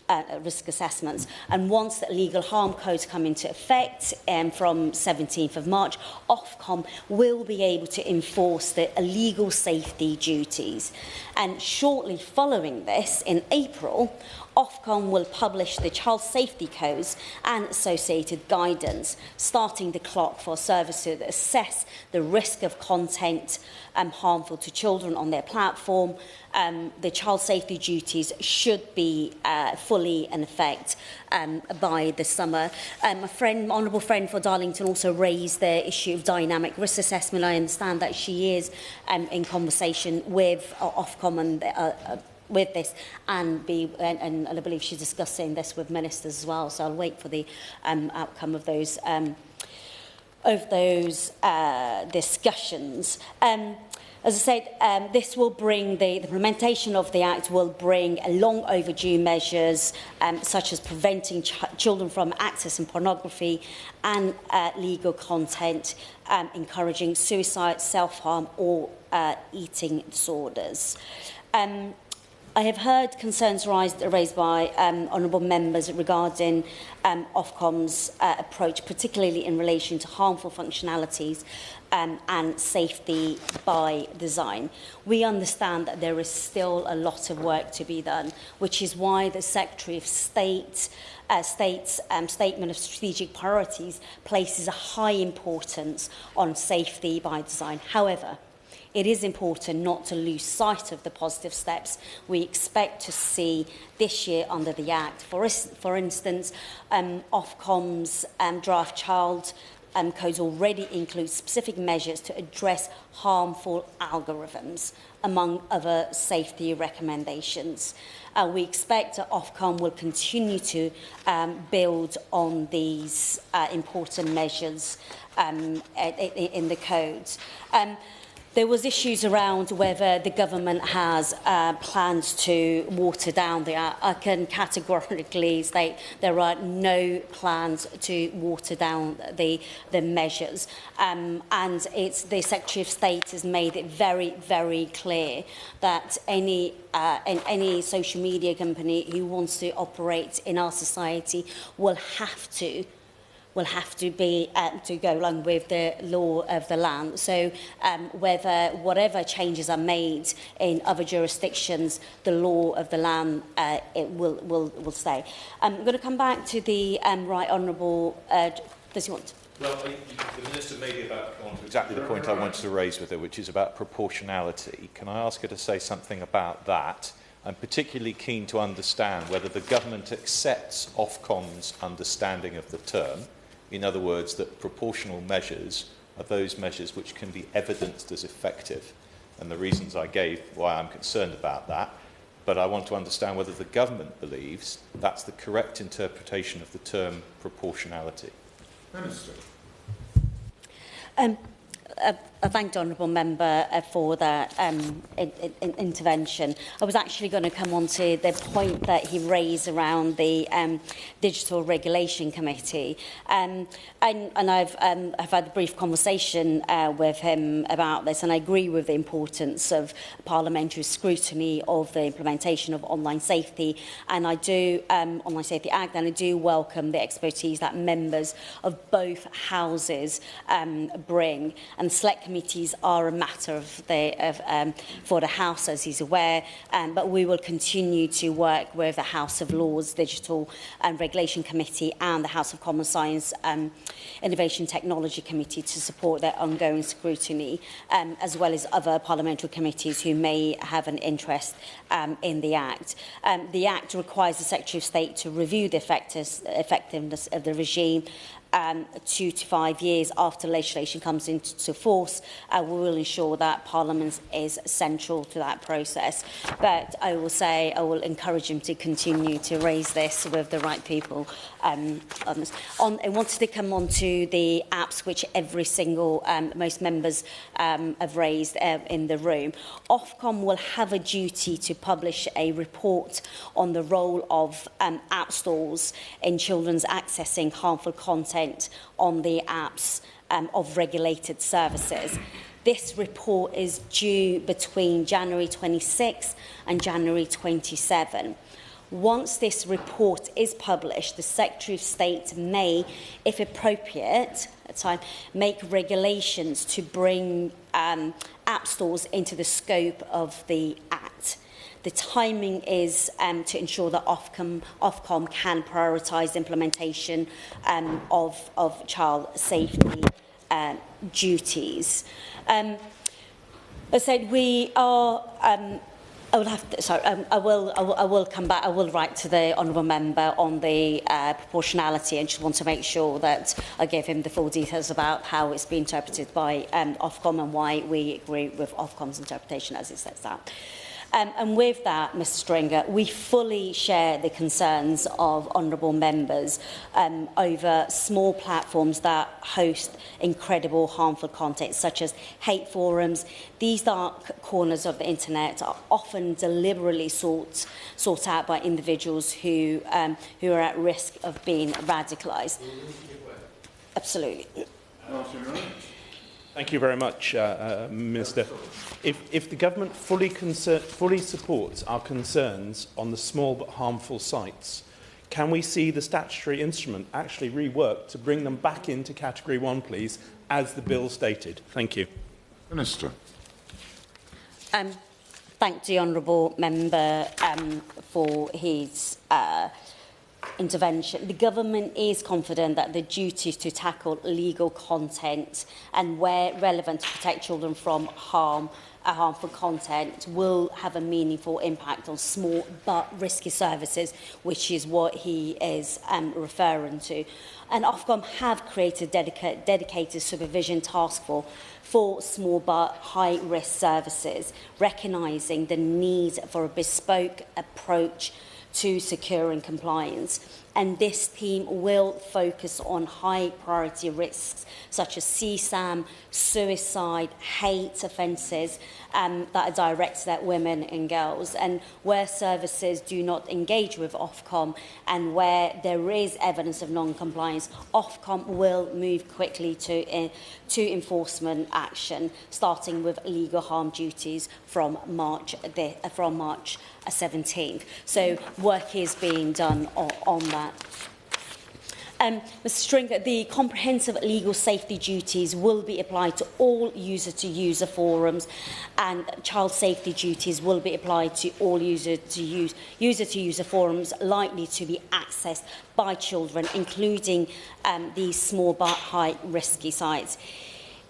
And once the legal harm codes come into effect from 17th of March, Ofcom will be able to enforce the illegal safety duties. And shortly following this, in April, Ofcom will publish the child safety codes and associated guidance, starting the clock for services that assess the risk of content harmful to children on their platform. The child safety duties should be fully in effect by the summer. My honourable friend for Darlington also raised the issue of dynamic risk assessment. I understand that she is in conversation with Ofcom and with this, and I believe she's discussing this with ministers as well. So I'll wait for the outcome of those discussions. As I said, this will bring the implementation of the Act will bring long overdue measures such as preventing children from accessing pornography and legal content, encouraging suicide, self-harm or eating disorders. I have heard concerns raised by honourable members regarding Ofcom's approach, particularly in relation to harmful functionalities and safety by design. We understand that there is still a lot of work to be done, which is why the Secretary of State's Statement of Strategic Priorities places a high importance on safety by design. However, it is important not to lose sight of the positive steps we expect to see this year under the Act. For instance, Ofcom's draft child codes already include specific measures to address harmful algorithms, among other safety recommendations. We expect that Ofcom will continue to build on these important measures in the codes. There was issues around whether the government has plans to water down the Act. I can categorically state there are no plans to water down the measures. And the Secretary of State has made it very, very clear that any social media company who wants to operate in our society will have to be to go along with the law of the land. So whatever changes are made in other jurisdictions, the law of the land it will stay. I'm going to come back to the right honourable. Does he want? Well, the Minister may be about to come on to exactly the point I wanted to raise with her, which is about proportionality. Can I ask her to say something about that? I'm particularly keen to understand whether the government accepts Ofcom's understanding of the term. In other words, that proportional measures are those measures which can be evidenced as effective. And the reasons I gave why I'm concerned about that. But I want to understand whether the government believes that's the correct interpretation of the term proportionality. Minister. I thank the Honourable Member for that intervention. I was actually going to come on to the point that he raised around the Digital Regulation Committee. And I've had a brief conversation with him about this, and I agree with the importance of parliamentary scrutiny of the implementation of online safety. And I do, Online Safety Act, and I do welcome the expertise that members of both houses bring. And select committees are a matter for the House, as he's aware, but we will continue to work with the House of Lords Digital and Regulation Committee and the House of Commons Science Innovation Technology Committee to support their ongoing scrutiny, as well as other parliamentary committees who may have an interest in the Act. The Act requires the Secretary of State to review the effectiveness of the regime 2 to 5 years after legislation comes into force. We will ensure that Parliament is central to that process. But I will say I will encourage him to continue to raise this with the right people. I wanted to come on to the apps which every single, most members have raised in the room. Ofcom will have a duty to publish a report on the role of app stores in children's accessing harmful content on the apps of regulated services. This report is due between January 26 and January 27. Once this report is published, the Secretary of State may, if appropriate, at the time, make regulations to bring app stores into the scope of the Act. The timing is to ensure that Ofcom can prioritise implementation of child safety duties. As I said, we are. I will have to, sorry, I will come back. I will write to the honourable member on the proportionality, and just want to make sure that I give him the full details about how it's been interpreted by Ofcom and why we agree with Ofcom's interpretation as it sets out. And with that, Mr Stringer, we fully share the concerns of honourable members over small platforms that host incredible harmful content, such as hate forums. These dark corners of the internet are often deliberately sought out by individuals who are at risk of being radicalised. Absolutely. Thank you very much, Minister. If the government fully supports our concerns on the small but harmful sites, can we see the statutory instrument actually reworked to bring them back into Category 1, please, as the bill stated? Thank you. Minister. Thank the honourable member for his intervention. The government is confident that the duties to tackle illegal content and, where relevant, to protect children from harmful content will have a meaningful impact on small but risky services, which is what he is referring to. And Ofcom have created dedicated supervision task force for small but high-risk services, recognising the need for a bespoke approach to securing compliance. And this team will focus on high-priority risks such as CSAM, suicide, hate offences that are directed at women and girls. And where services do not engage with Ofcom and where there is evidence of non-compliance, Ofcom will move quickly to enforcement action, starting with legal harm duties from March 17th. So work is being done on that. Mr Stringer, the comprehensive legal safety duties will be applied to all user-to-user forums, and child safety duties will be applied to all user-to-user forums likely to be accessed by children, including these small but high-risky sites.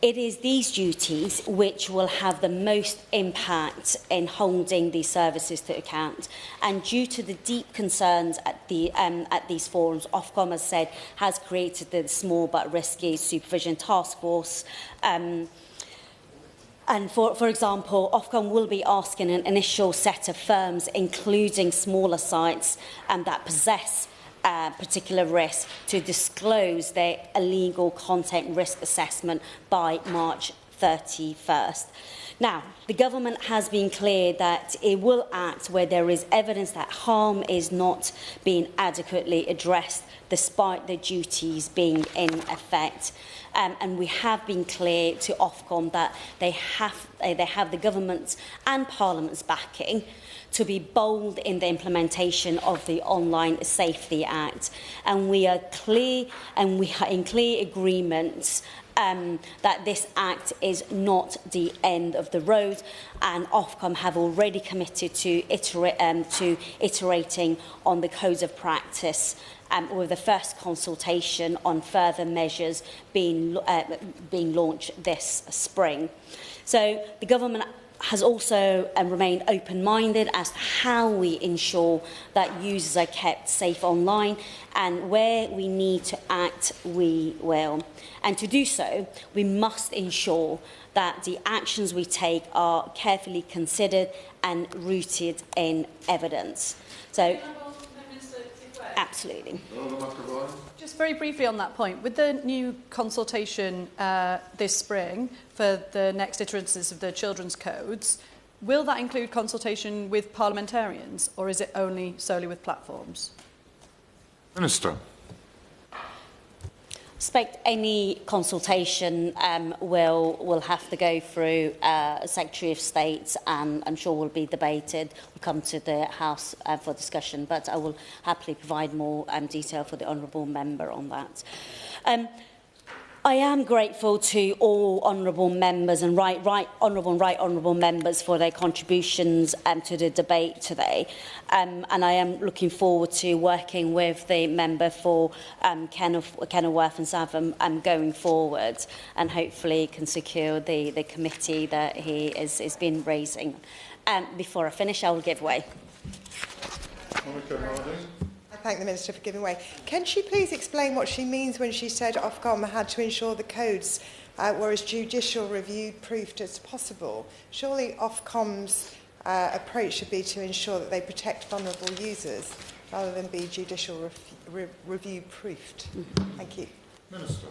It is these duties which will have the most impact in holding these services to account. And due to the deep concerns at these forums, Ofcom, as said, has created the Small but Risky Supervision Task Force. And for example, Ofcom will be asking an initial set of firms, including smaller sites that possess particular risk, to disclose their illegal content risk assessment by March 31st. Now, the government has been clear that it will act where there is evidence that harm is not being adequately addressed despite the duties being in effect. And we have been clear to Ofcom that they have the government's and Parliament's backing to be bold in the implementation of the Online Safety Act. And we are clear, and we are in clear agreement that this Act is not the end of the road, and Ofcom have already committed to iterating on the codes of practice with the first consultation on further measures being launched this spring. So the government has also remained open-minded as to how we ensure that users are kept safe online, and where we need to act, we will. And to do so, we must ensure that the actions we take are carefully considered and rooted in evidence. So, absolutely. Just very briefly on that point, with the new consultation this spring for the next iterations of the children's codes, will that include consultation with parliamentarians, or is it only solely with platforms? Minister. I suspect any consultation will have to go through Secretary of State, and I'm sure will be debated. We'll come to the House for discussion, but I will happily provide more detail for the honourable member on that. I am grateful to all honourable members and honourable members for their contributions to the debate today, and I am looking forward to working with the member for Kenilworth and Savin going forward, and hopefully can secure the committee that he has been raising. Before I finish, I will give way. I thank the Minister for giving way. Can she please explain what she means when she said Ofcom had to ensure the codes were as judicial review proofed as possible? Surely Ofcom's approach should be to ensure that they protect vulnerable users rather than be judicial review proofed. Thank you. Minister.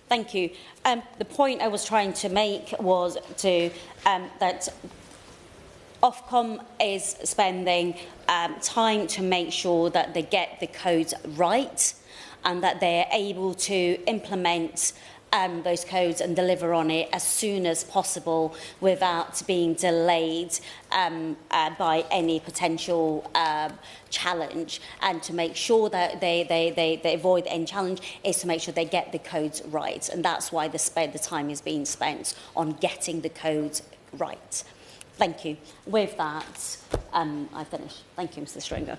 Thank you. The point I was trying to make was that Ofcom is spending time to make sure that they get the codes right and that they're able to implement those codes and deliver on it as soon as possible without being delayed by any potential challenge. And to make sure that they avoid any challenge is to make sure they get the codes right. And that's why the time is being spent on getting the codes right. Thank you. With that, I finish. Thank you, Mr. Stringer.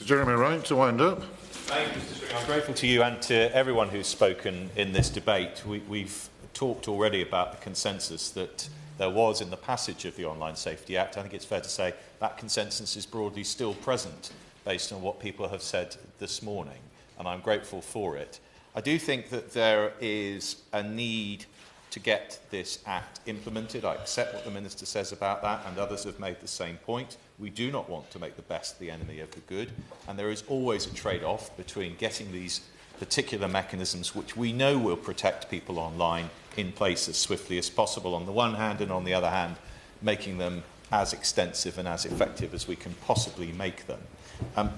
Jeremy Wright, to wind up. Thank you, Mr. Stringer. I'm grateful to you and to everyone who's spoken in this debate. We've talked already about the consensus that there was in the passage of the Online Safety Act. I think it's fair to say that consensus is broadly still present based on what people have said this morning, and I'm grateful for it. I do think that there is a need to get this Act implemented. I accept what the Minister says about that, and others have made the same point. We do not want to make the best the enemy of the good, and there is always a trade-off between getting these particular mechanisms which we know will protect people online in place as swiftly as possible on the one hand, and on the other hand, making them as extensive and as effective as we can possibly make them.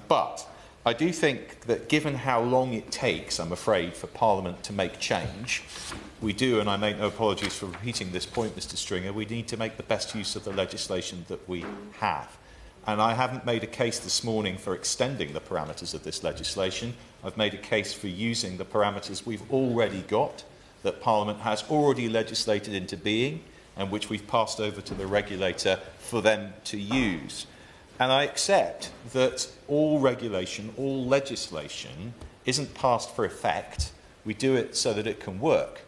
But I do think that given how long it takes, I'm afraid, for Parliament to make change, we do, and I make no apologies for repeating this point, Mr. Stringer, we need to make the best use of the legislation that we have. And I haven't made a case this morning for extending the parameters of this legislation. I've made a case for using the parameters we've already got, that Parliament has already legislated into being, and which we've passed over to the regulator for them to use. And I accept that all regulation, all legislation, isn't passed for effect. We do it so that it can work.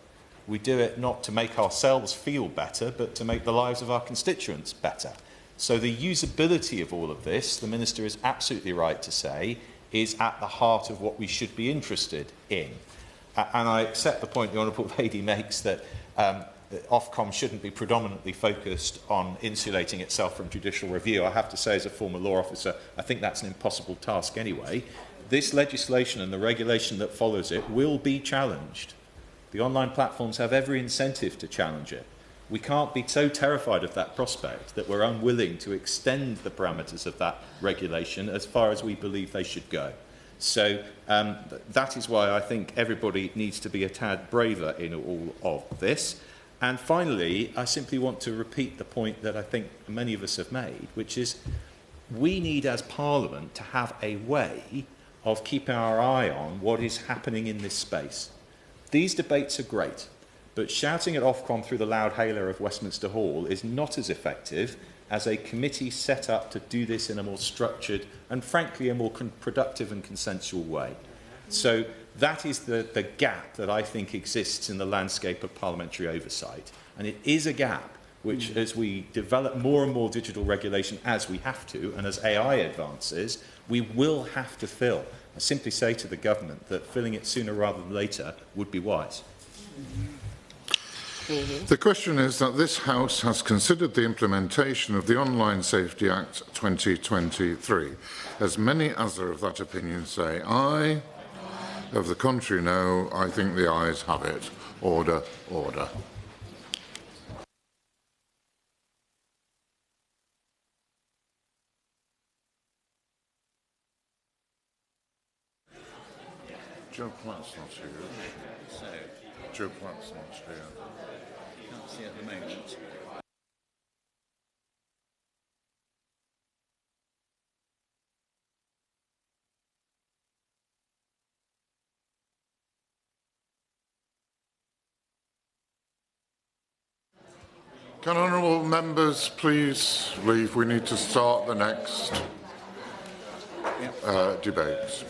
We do it not to make ourselves feel better, but to make the lives of our constituents better. So the usability of all of this, the Minister is absolutely right to say, is at the heart of what we should be interested in. And I accept the point the Honourable Lady makes that Ofcom shouldn't be predominantly focused on insulating itself from judicial review. I have to say, as a former law officer, I think that's an impossible task anyway. This legislation and the regulation that follows it will be challenged The online platforms have every incentive to challenge it. We can't be so terrified of that prospect that we're unwilling to extend the parameters of that regulation as far as we believe they should go. So that is why I think everybody needs to be a tad braver in all of this. And finally, I simply want to repeat the point that I think many of us have made, which is we need as Parliament to have a way of keeping our eye on what is happening in this space. These debates are great, but shouting at Ofcom through the loud hailer of Westminster Hall is not as effective as a committee set up to do this in a more structured and, frankly, a more productive and consensual way. So that is the gap that I think exists in the landscape of parliamentary oversight. And it is a gap which, as we develop more and more digital regulation, as we have to, and as AI advances, we will have to fill. I simply say to the government that filling it sooner rather than later would be wise. The question is that this House has considered the implementation of the Online Safety Act 2023. As many as are of that opinion say aye. Of the contrary, no. I think the ayes have it. Order, order. Joe Platt's not here. So, Joe Platt's not here. Can't see at the moment. Can honourable members please leave? We need to start the next debate.